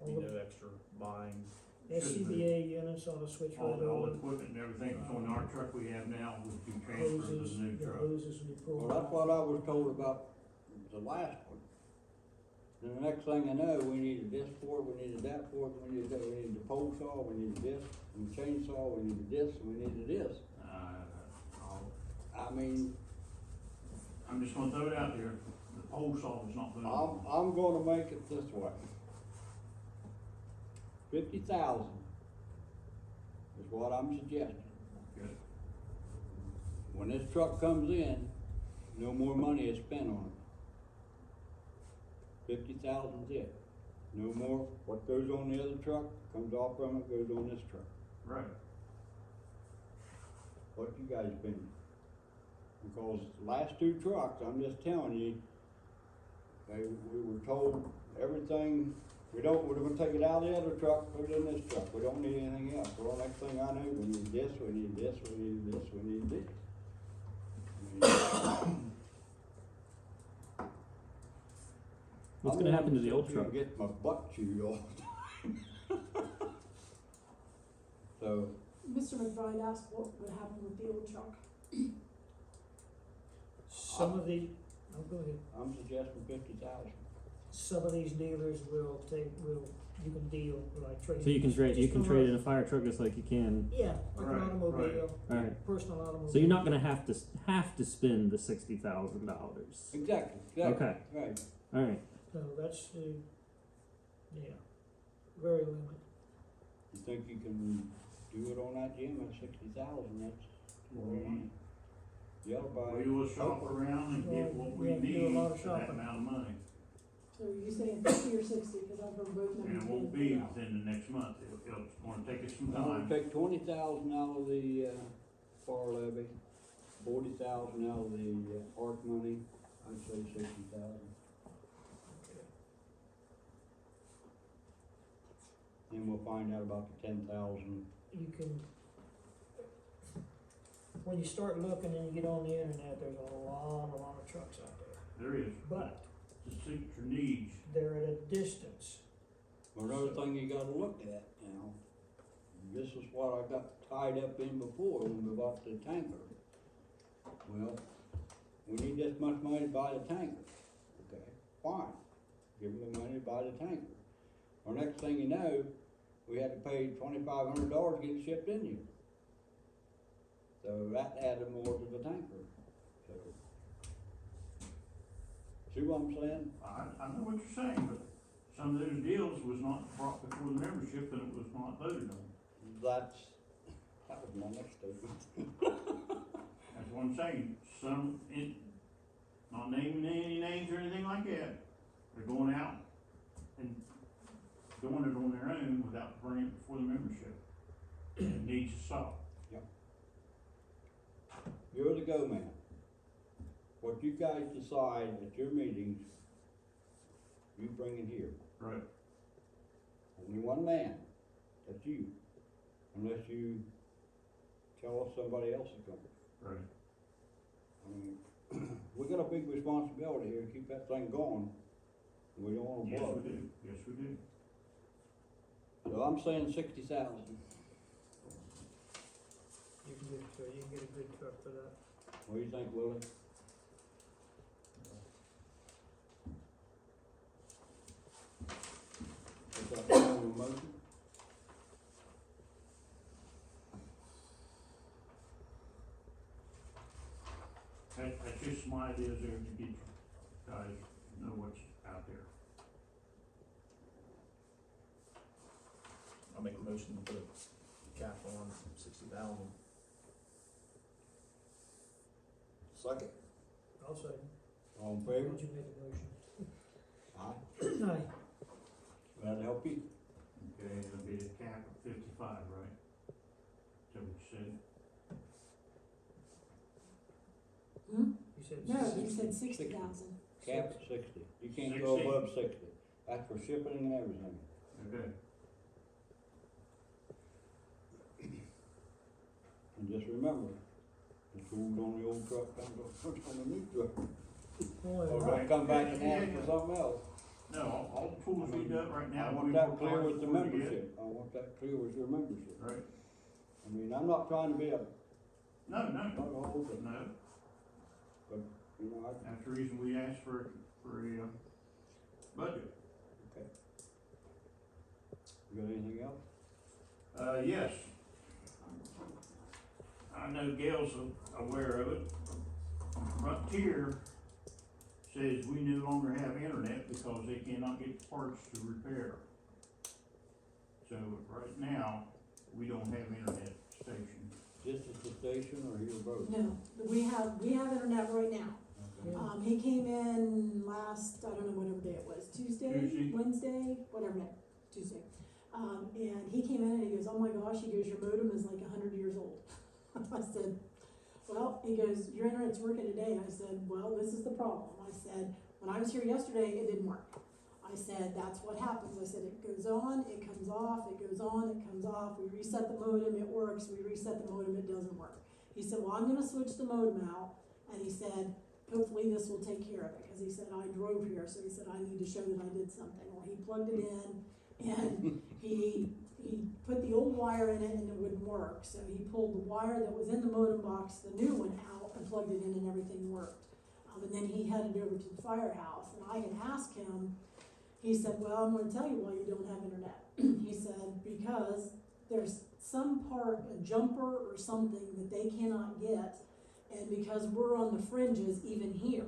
All be the no extra buying. SCBA units ought to switch All right the over. equipment and everything that's on our truck we have now would be transferred to Hoses, the new the truck. hoses will be pulled Well, that's off. what I was told about the last one. Then the next thing I know, we needed this for it, we needed that for it, we needed that, we needed the pole saw, we needed this, and chainsaw, we needed this, and we needed this. I mean, I'm just gonna throw it out there, the pole saw is not moving. I'm gonna make it this way. 50,000 is what I'm suggesting. Good. When this truck comes in, no more money is spent on it. 50,000 is it. No more, what goes on the other truck, comes off from it, goes on this truck. Right. What you guys been? Because the last two trucks, I'm just telling you, we were told everything, we're gonna take it out of the other truck, put it in this truck, we don't need anything else. Well, next thing I know, we need this, we need this, we need this, we need this. I mean, What's I'm gonna happen to the sit old here and truck? Get my butt chewed all the time. So, Mr. McBride asked what would happen with the old truck. Some of the, oh, go ahead. I'm suggesting 50,000. Some of these dealers will you can deal, like trade. So you can trade just in a fire truck just like you can. Yeah, like an Right, automobile, Alright. personal automobile. So you're not gonna have to spend the $60,000. Exactly, Okay. right. All right. No, that's yeah, very limited. You think you can do it on that, Jim, at 60,000, that's more money. You ought to buy. We will shop around and get what we Yeah, do a need lot of for that shopping. amount of money. So are you saying 50 or 60, cause I've heard both And numbers. it won't being be put out. within the next month, it's gonna take us some I'm gonna time. take 20,000 out of the, FAR levy, 40,000 out of the, ARC money, I'd say 60,000. Then we'll find out about the 10,000. You can, when you start looking and you get on the internet, there's a lot of trucks out there. There is, But to suit your needs. they're at a distance. Well, another thing you gotta look at, this is what I got tied up in before when we bought the tanker. Well, we need this much money to buy the tanker, okay, fine, give them the money to buy the tanker. Or next thing you know, we had to pay $2,500 to get it shipped in here. So that added more to the tanker, so. See what I'm saying? I know what you're saying, but some of those deals was not brought before the membership and it was not voted on. That was my next statement. That's what I'm saying, not naming any names or anything like that, they're going out and doing it on their own without bringing it before the membership. And it needs to stop. You're the go-man. What you guys decide at your meetings, you bring it here. Right. Only one man, that's you, unless you tell us somebody else is coming. Right. I mean, we got a big responsibility here to keep that thing going. We don't wanna Yes, blow we it. do, yes, we do. So I'm saying 60,000. You can get a good truck for that. What do you think, Willie? Is that final motion? That's just my ideas there to get you guys know what's out there. I'll make a motion to put a cap on 60,000. Second. I'll say, All in why favor? don't you make a motion? Aye. Aye. That'll help you. Okay, it'll be a cap of 55, right? Is that what you said? Hmm? You said No, you 60. said 60,000. Cap at 60. You can't go 60. above 60. That's for shipping and everything. Okay. And just remember, the tools on the old truck comes on the new truck. Only Or right. they come back and ask for something else. No, all the tools we got right now. I we want that work clear hard with the for to get. membership, I want that clear with your membership. Right, I mean, I'm not trying to be a, no, not a whole, but, no, you know, that's the reason we asked for a, budget. okay. You got anything else? Yes. I know Gail's aware of it. Frontier says we no longer have internet because they cannot get the parts to repair. So right now, we don't have internet station. Just at the station or here both? No, we have internet right now. Okay. He came in last, I don't know whatever day it was, Tuesday, Tuesday. Wednesday, whatever day, Tuesday. And he came in and he goes, oh my gosh, he goes, your modem is like 100 years old. I said, well, he goes, your internet's working today. I said, well, this is the problem. I said, when I was here yesterday, it didn't work. I said, that's what happens. I said, it goes on, it comes off, it goes on, it comes off. We reset the modem, it works. We reset the modem, it doesn't work. He said, well, I'm gonna switch the modem out. And he said, hopefully this will take care of it. Because he said, I drove here, so he said, I need to show that I did something. Well, he plugged it in and he put the old wire in it and it wouldn't work. So he pulled the wire that was in the modem box, the new one, out and plugged it in and everything worked. And then he headed over to the firehouse and I had asked him, he said, well, I'm gonna tell you why you don't have internet. He said, because there's some part, a jumper or something that they cannot get, and because we're on the fringes even here,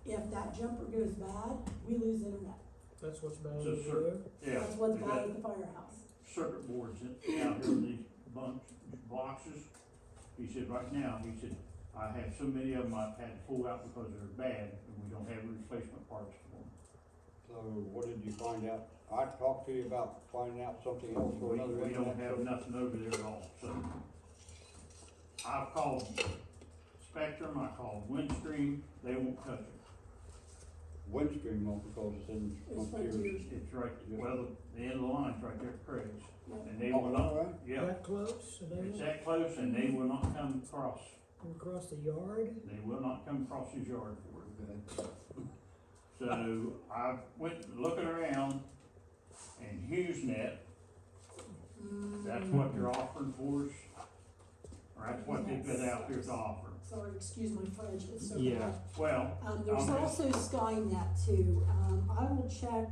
if that jumper goes bad, we lose internet. That's what's bad So, over sir, there. Yeah. That's what's is bad that at the firehouse. circuit boards out here in these boxes. He said, right now, he said, I have so many of them I've had to pull out because they're bad and we don't have replacement parts for them. So what did you find out? I talked to you about finding out something else for another We don't internet have service. nothing over there at all, so. I've called Spectrum, I called Windstream, they won't touch it. Windstream won't because it's in It's Frontier. Frontier. It's right, well, the end of the line's right there at Craig's. Yep. And they Oh, will all not, right. yeah, That close, and it's they that close and they will not come across. across the yard. They will not come across his yard for it. Okay. So I went looking around and HughesNet, that's what they're offering for us. Or that's what they've got out there to offer. Sorry, excuse my French, it's so Yeah. bad. Well, There's Okay. also Skynet too. I will check.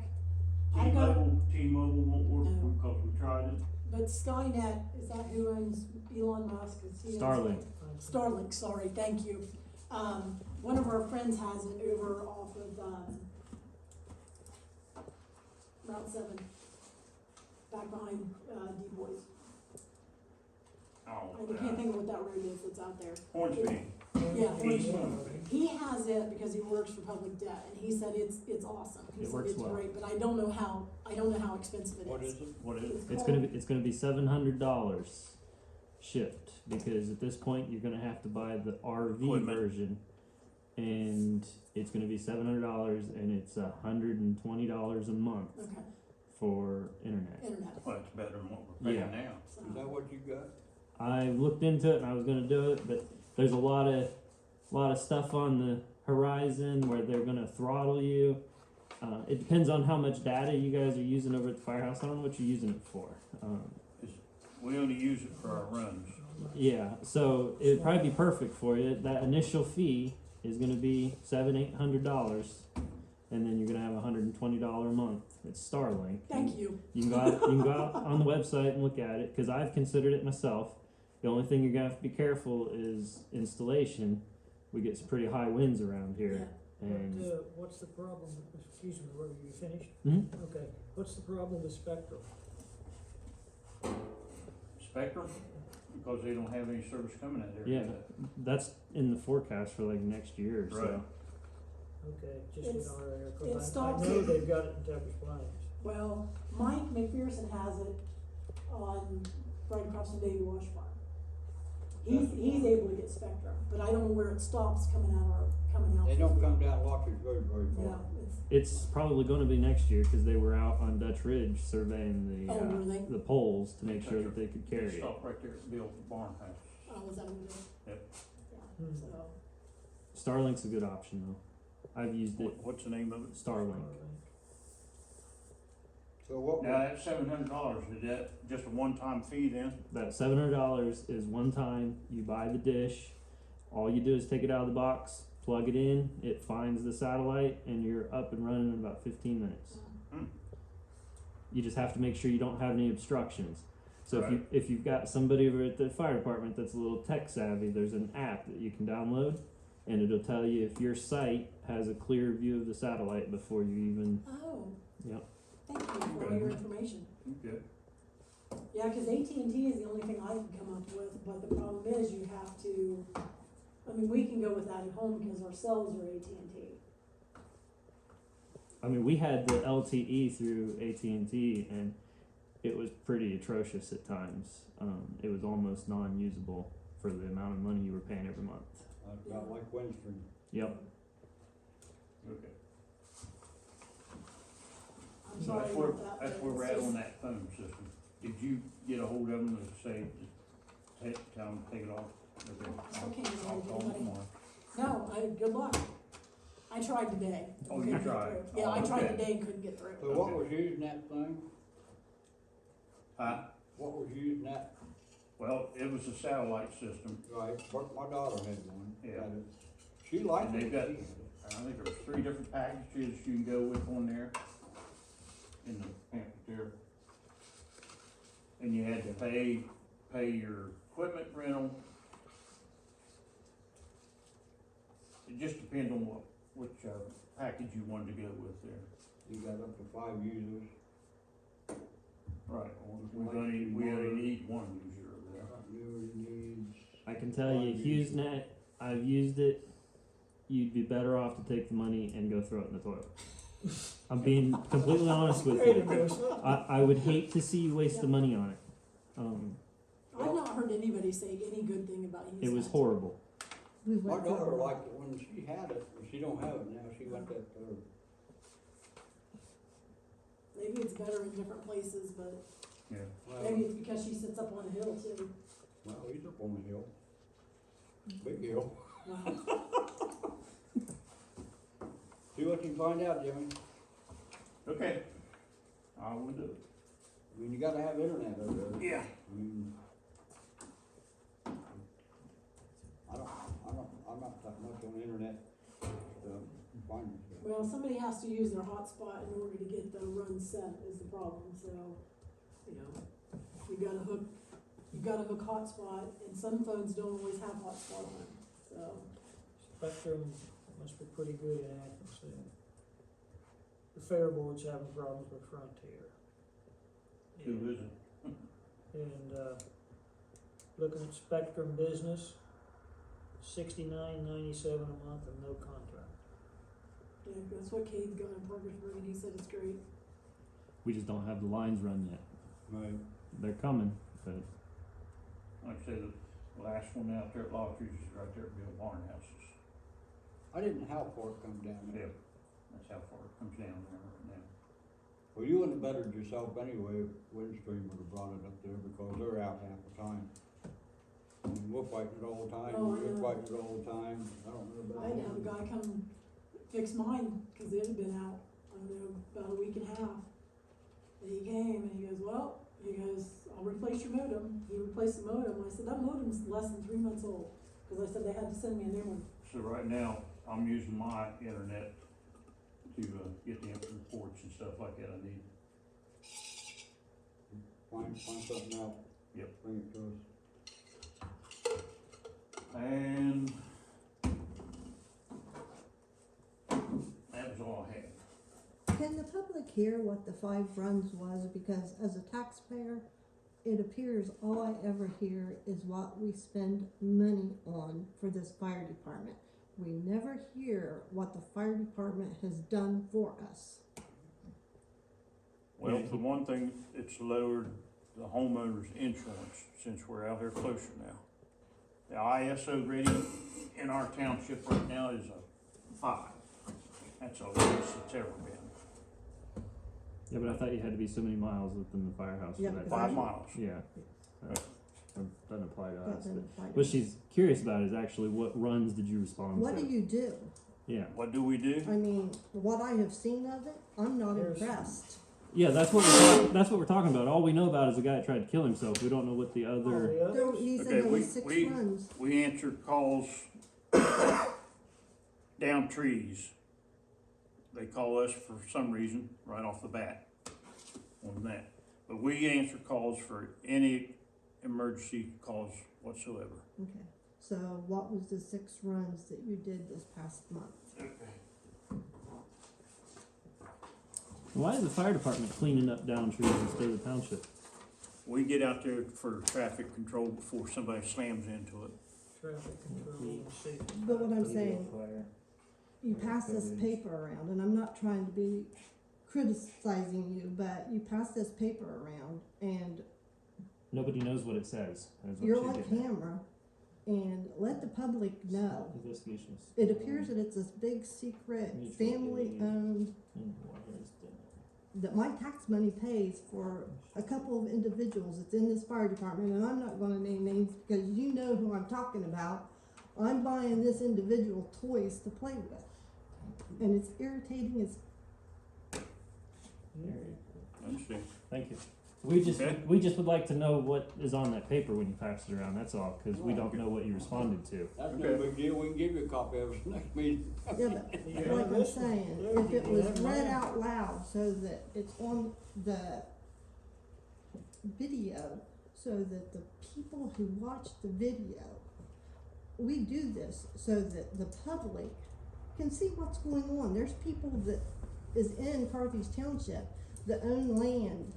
I got, T-Mobile won't work No. because we tried it. but Skynet, is that who owns Elon Musk? Is he owns Starlink. Starlink, sorry, thank you. One of our friends has it over off of, Route 7, back behind, Du Bois. Oh, I can't think of what that road is that's out there. Hornsby. Yeah, He's- He has it because he works for public debt, and he said it's awesome. He It said works it's well. great, but I don't know how expensive it is. What is it? What is it? It's called- gonna be $700 shipped because at this point you're gonna have to buy the RV Equipment. version, and it's gonna be $700 and it's $120 a month Okay, for internet. internet, Well, it's better than what we're paying now. so. Is that what you got? I looked into it and I was gonna do it, but there's a lot of stuff on the horizon where they're gonna throttle you. It depends on how much data you guys are using over at the firehouse. I don't know what you're using it for. We only use it for our runs. Yeah, so it'd probably be perfect for you. That initial fee is gonna be $800, and then you're gonna have $120 a month. It's Starlink. Thank you. You can go out on the website and look at it because I've considered it myself. The only thing you're gonna have to be careful is installation. We get some pretty high winds around here, and What's the problem? Excuse me, were you finished? Mhm. Okay. What's the problem with Spectrum? Spectrum, because they don't have any service coming out there. yeah, that's in the forecast for like next year or so. Right. Okay, just in It's- our area, it 'cause I stops know at- they've got it in Pepper's Plains. Well, Mike McPherson has it on, right across from Davy Wash Farm. He's able to get Spectrum, but I don't know where it stops coming out. They don't come down Lockridge Road very Yeah, far. It's probably going to be next year because they were out on Dutch Ridge surveying Oh, were they? the poles to make sure that they could carry it. Stop right there at Bill's barn house. was that over there? Yep. Yeah, Hmm. so, Starlink's a good option though. I've used it. What's the name of it? Starlink. So what, Now, that $700, is that just a one-time fee then? That $700 is one time you buy the dish. All you do is take it out of the box, plug it in, it finds the satellite, and you're up and running in about 15 minutes. Hmm. You just have to make sure you don't have any obstructions. So Right. if you've got somebody over at the fire department that's a little tech savvy, there's an app that you can download, and it'll tell you if your site has a clear view of the satellite before you even. Oh, Yep. thank you for all Okay. your information. Okay. Yeah, cause AT&T is the only thing I can come up with, but the problem is you have to, I mean, we can go with that at home because our cells are AT&T. I mean, we had the LTE through AT&T, and it was pretty atrocious at times. It was almost non-usable for the amount of money you were paying every month. about like Windstream. Yep. Okay. I'm So sorry that's where, about that. that's but where we're it's at on just- that phone system. Did you get a hold of them to say, tell them to take it off? Okay. Still can't get I'll hold of call them anybody. tomorrow. No, good luck. I tried today. Oh, you Couldn't get tried? through. Yeah, I Oh, tried okay. today and couldn't get through. So what was using that thing? Huh? What was using that? Well, it was a satellite system. Right, my daughter had one. Yeah. Had it. She liked And it. they've got- She had it. I think there's 3 different packages you can go with on there in the pamphlet there. And you had to pay your equipment rental. It just depends on which package you wanted to go with there. You got up to 5 users. Right, we only need one user over there. You needs. I can tell you, HughesNet, I've used it. You'd be better off to take the money and go throw it in the toilet. I'm being completely honest with Great you. endorsement. I would hate to see you waste the money on it. I've not heard anybody say any good thing about using It was that. horrible. We My went through daughter a lot. liked it when she had it, but she don't have it now, she got that, Maybe it's better in different places, but Yeah. maybe it's because she sits up on a hill too. Well, he's up on the hill. Big hill. Wow. See what you can find out, Jimmy. Okay, I will do it. I mean, you gotta have internet over there. Yeah. I mean, I'm not that much on the internet, finding stuff. Well, somebody has to use their hotspot in order to get the run set is the problem, so, you know, you gotta hook hotspot, and some phones don't always have hotspot on them, so. Spectrum must be pretty good in Athens, too. The Fair Board's having problems with Frontier. Who is it? And, looking at Spectrum Business, $69.97 a month and no contract. Yeah, that's what Cade's got in Parkersburg, and he said it's great. We just don't have the lines run yet. Right. They're coming, but Like I say, the last one out there at Lofty's is right there at Bill Barn Houses. I didn't know how far it come down there. Yeah, that's how far it comes down there right now. Well, you wouldn't have bettered yourself anyway if Windstream would have brought it up there, because they're out half the time. I mean, we're fighting it all the time, Oh, I you're know. fighting it all the time, I don't know about. I had to have a guy come fix mine, cause it had been out, I don't know, about a week and a half. And he came and he goes, well, I'll replace your modem. He replaced the modem. I said, that modem's less than 3 months old, cause I said they had to send me a new one. So right now, I'm using my internet to get the reports and stuff like that I need. Find something out. Yep. Bring it to us. And that was all I had. Can the public hear what the 5 runs was? Because as a taxpayer, it appears all I ever hear is what we spend money on for this fire department. We never hear what the fire department has done for us. Well, for one thing, it's lowered the homeowner's insurance since we're out here closer now. The ISO rating in our township right now is a 5. That's the lowest it's ever been. yeah, but I thought you had to be so many miles within the firehouse Yeah, for that. because 5 miles. Yeah, that doesn't apply to That us. doesn't apply to What us. she's curious about is actually what runs did you respond What to? do you do? Yeah. What do we do? I mean, what I have seen of it, I'm not There's- impressed. Yeah, that's what we're talking about. All we know about is the guy that tried to kill himself. We don't know what the All other. the others? He said Okay, there we- was 6 we- runs. We answer calls down trees. They call us for some reason right off the bat on that. But we answer calls for any emergency calls whatsoever. Okay, so what was the 6 runs that you did this past month? Why is the fire department cleaning up down trees instead of the township? We get out there for traffic control before somebody slams into it. Traffic control and safety. But what I'm saying, you pass this paper around, and I'm not trying to be criticizing you, but you pass this paper around, and Nobody knows what it says. That's what you're she's on getting at. camera, and let the public know. Investigations. It appears that it's this big secret, family-owned, that my tax money pays for a couple of individuals that's in this fire department, and I'm not gonna name names because you know who I'm talking about. I'm buying this individual toys to play with, and it's irritating as, Understand? Thank you. We just Okay. we just would like to know what is on that paper when you pass it around. That's all, because we don't know what you responded to. That's no Okay. big deal, we can give you a copy of it next meeting. yeah, but Yeah, like I'm this one. saying, Yeah, if it you was have read mine. out loud so that it's on the video, so that the people who watch the video, we do this so that the public can see what's going on. There's people that is in Carthage Township that own land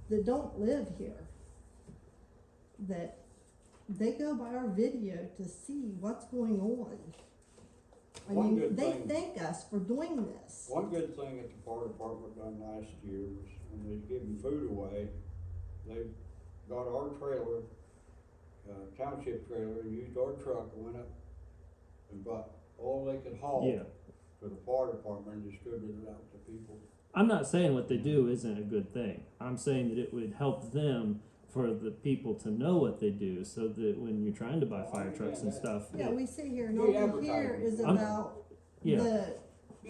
that don't live here, that they go by our video to see what's going on. I One mean, good they thing- thank us for doing this. One good thing that the fire department done last year was when they was giving food away, they got our trailer, township trailer, and used our truck and went up and bought all they could haul Yeah. for the fire department and distributed it out to people. I'm not saying what they do isn't a good thing. I'm saying that it would help them for the people to know what they do, so that when you're trying to buy Oh, I fire trucks and understand stuff, Yeah, we sit here and We all we advertise hear it. is I'm- about yeah. the,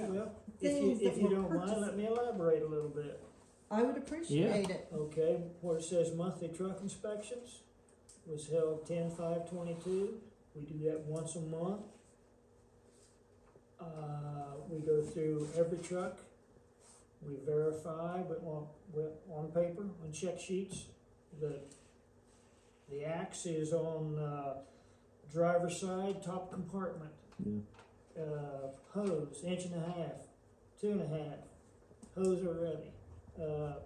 Well, things if that you were don't mind, purchased. let me elaborate a little bit. I would appreciate it. Okay, where it says monthly truck inspections was held 10/5/22. We do that once a month. We go through every truck. We verify on paper, on check sheets, that the axe is on, driver's side, top compartment. Yeah. Hose, 1.5 inches, 2.5, hose are ready,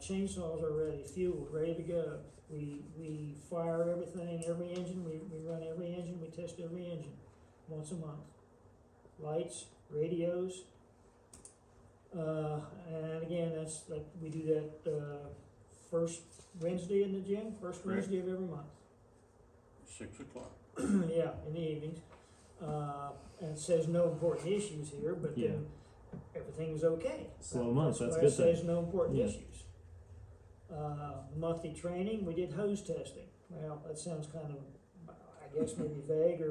chainsaws are ready, fuel, ready to go. We fire everything, every engine, we run every engine, we test every engine, once a month. Lights, radios, and again, that's, like, we do that, first Wednesday in the gym, first Correct. Wednesday of every month. 6 o'clock. Yeah, in the evenings. And it says no important issues here, but then everything's okay. Slow month, that's a why good it says thing. no important Yeah. issues. Monthly training, we did hose testing. Well, that sounds kind of, I guess maybe vague,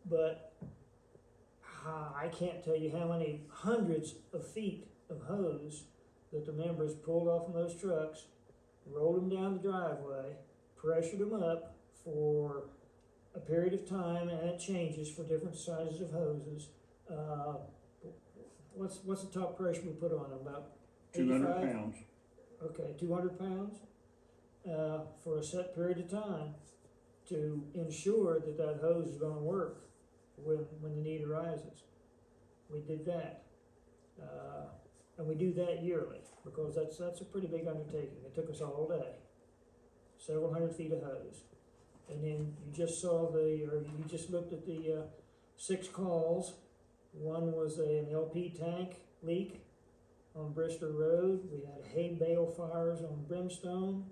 but I can't tell you how many hundreds of feet of hose that the members pulled off of those trucks, rolled them down the driveway, pressured them up for a period of time, and it changes for different sizes of hoses. What's the top pressure we put on them, about 200 85? pounds. Okay, 200 pounds, for a set period of time to ensure that that hose is gonna work when the need arises. We did that. And we do that yearly, because that's a pretty big undertaking. It took us all day. Several hundred feet of hose. And then you just looked at the, 6 calls. One was an LP tank leak on Bristol Road. We had hay bale fires on Brimstone.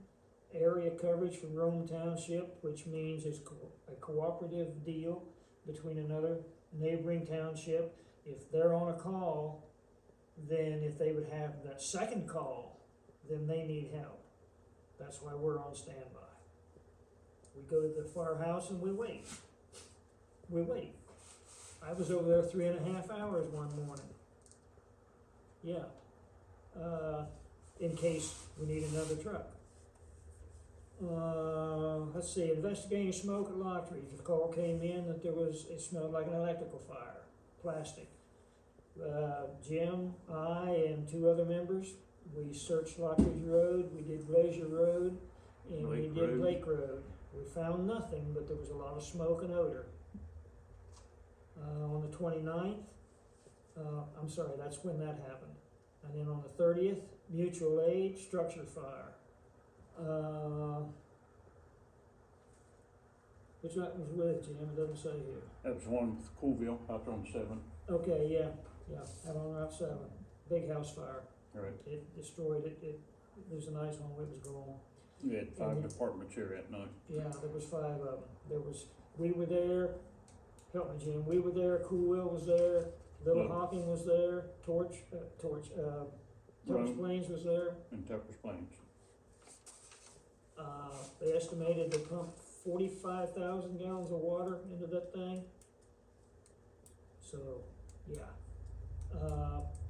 Area coverage from Rome Township, which means it's a cooperative deal between another neighboring township. If they're on a call, then if they would have that second call, then they need help. That's why we're on standby. We go to the firehouse and we wait. I was over there 3.5 hours one morning. Yeah. In case we need another truck. Let's see, investigating smoke at Lockridge. The call came in that it smelled like an electrical fire, plastic. Jim, I, and 2 other members, we searched Lockridge Road, we did Glacier Road, and we Lake did Road. Lake Road. We found nothing, but there was a lot of smoke and odor. On the 29th, I'm sorry, that's when that happened. And then on the 30th, mutual aid, structure fire. Which one was with, Jim? It doesn't say here. That was one with Coolville out there on 7. Okay, yeah, out on Route 7, big house fire. Right. It destroyed it, it was a nice home, it was gone. We had 5 Mhm. departments here that night. Yeah, there was 5 of them. We were there, help me Jim, we were there, Coolwell was there, Little Yeah. Hocking was there, Tubbs Rome. Plains was there. In Tucker's Plains. They estimated they pumped 45,000 gallons of water into that thing. So, yeah.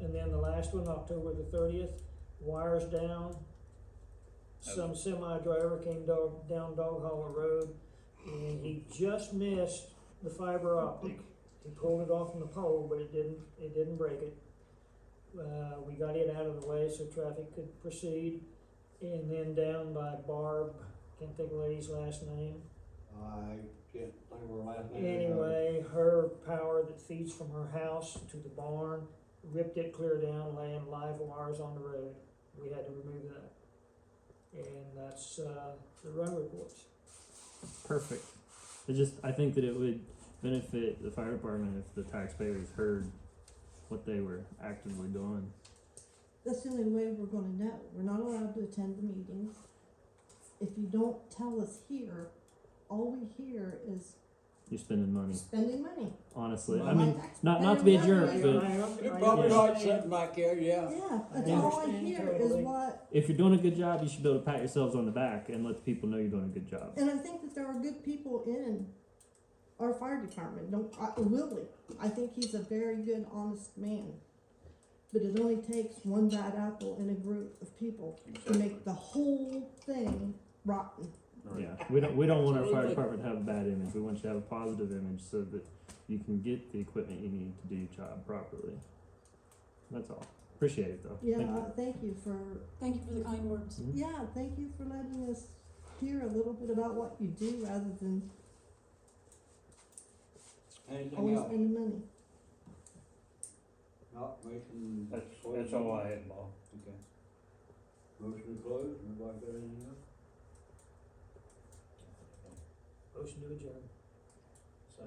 And then the last one, October the 30th, wires down. Some semi driver came down Dog Hollow Road and he just missed the fiber optic. He pulled it off from the pole, but it didn't break it. We got it out of the way so traffic could proceed. And then down by Barb, can't think of the lady's last name. I can't think of her last name. Anyway, her power that feeds from her house to the barn ripped it clear down, laying live wires on the road. We had to remove that. And that's the run reports. Perfect. I think that it would benefit the fire department if the taxpayers heard what they were actively doing. That's the only way we're gonna know. We're not allowed to attend the meetings. If you don't tell us here, all we hear is You're spending money, spending money. honestly. Well, I My mean, taxpayer not to be a money. jerk, but You're probably I right, understand. sitting back there, yeah. Yeah, that's I all I understand hear totally. is what, if you're doing a good job, you should be able to pat yourselves on the back and let the people know you're doing a good job. and I think that there are good people in our fire department. Willie, I think he's a very good, honest man. But it only takes one bad apple in a group of people to make the whole thing rotten. Yeah, we don't want our fire department to have a bad image. We want you to have a positive image so that you can get the equipment you need to do your job properly. That's all. Appreciate it though. Yeah, Thank you. thank you for, Thank you for the kind words. Mhm. yeah, thank you for letting us hear a little bit about what you do rather than Anything always else? spending money. Not making. That's all I had, Bob. Okay. Motion to close, anybody got anything else? Motion to adjourn.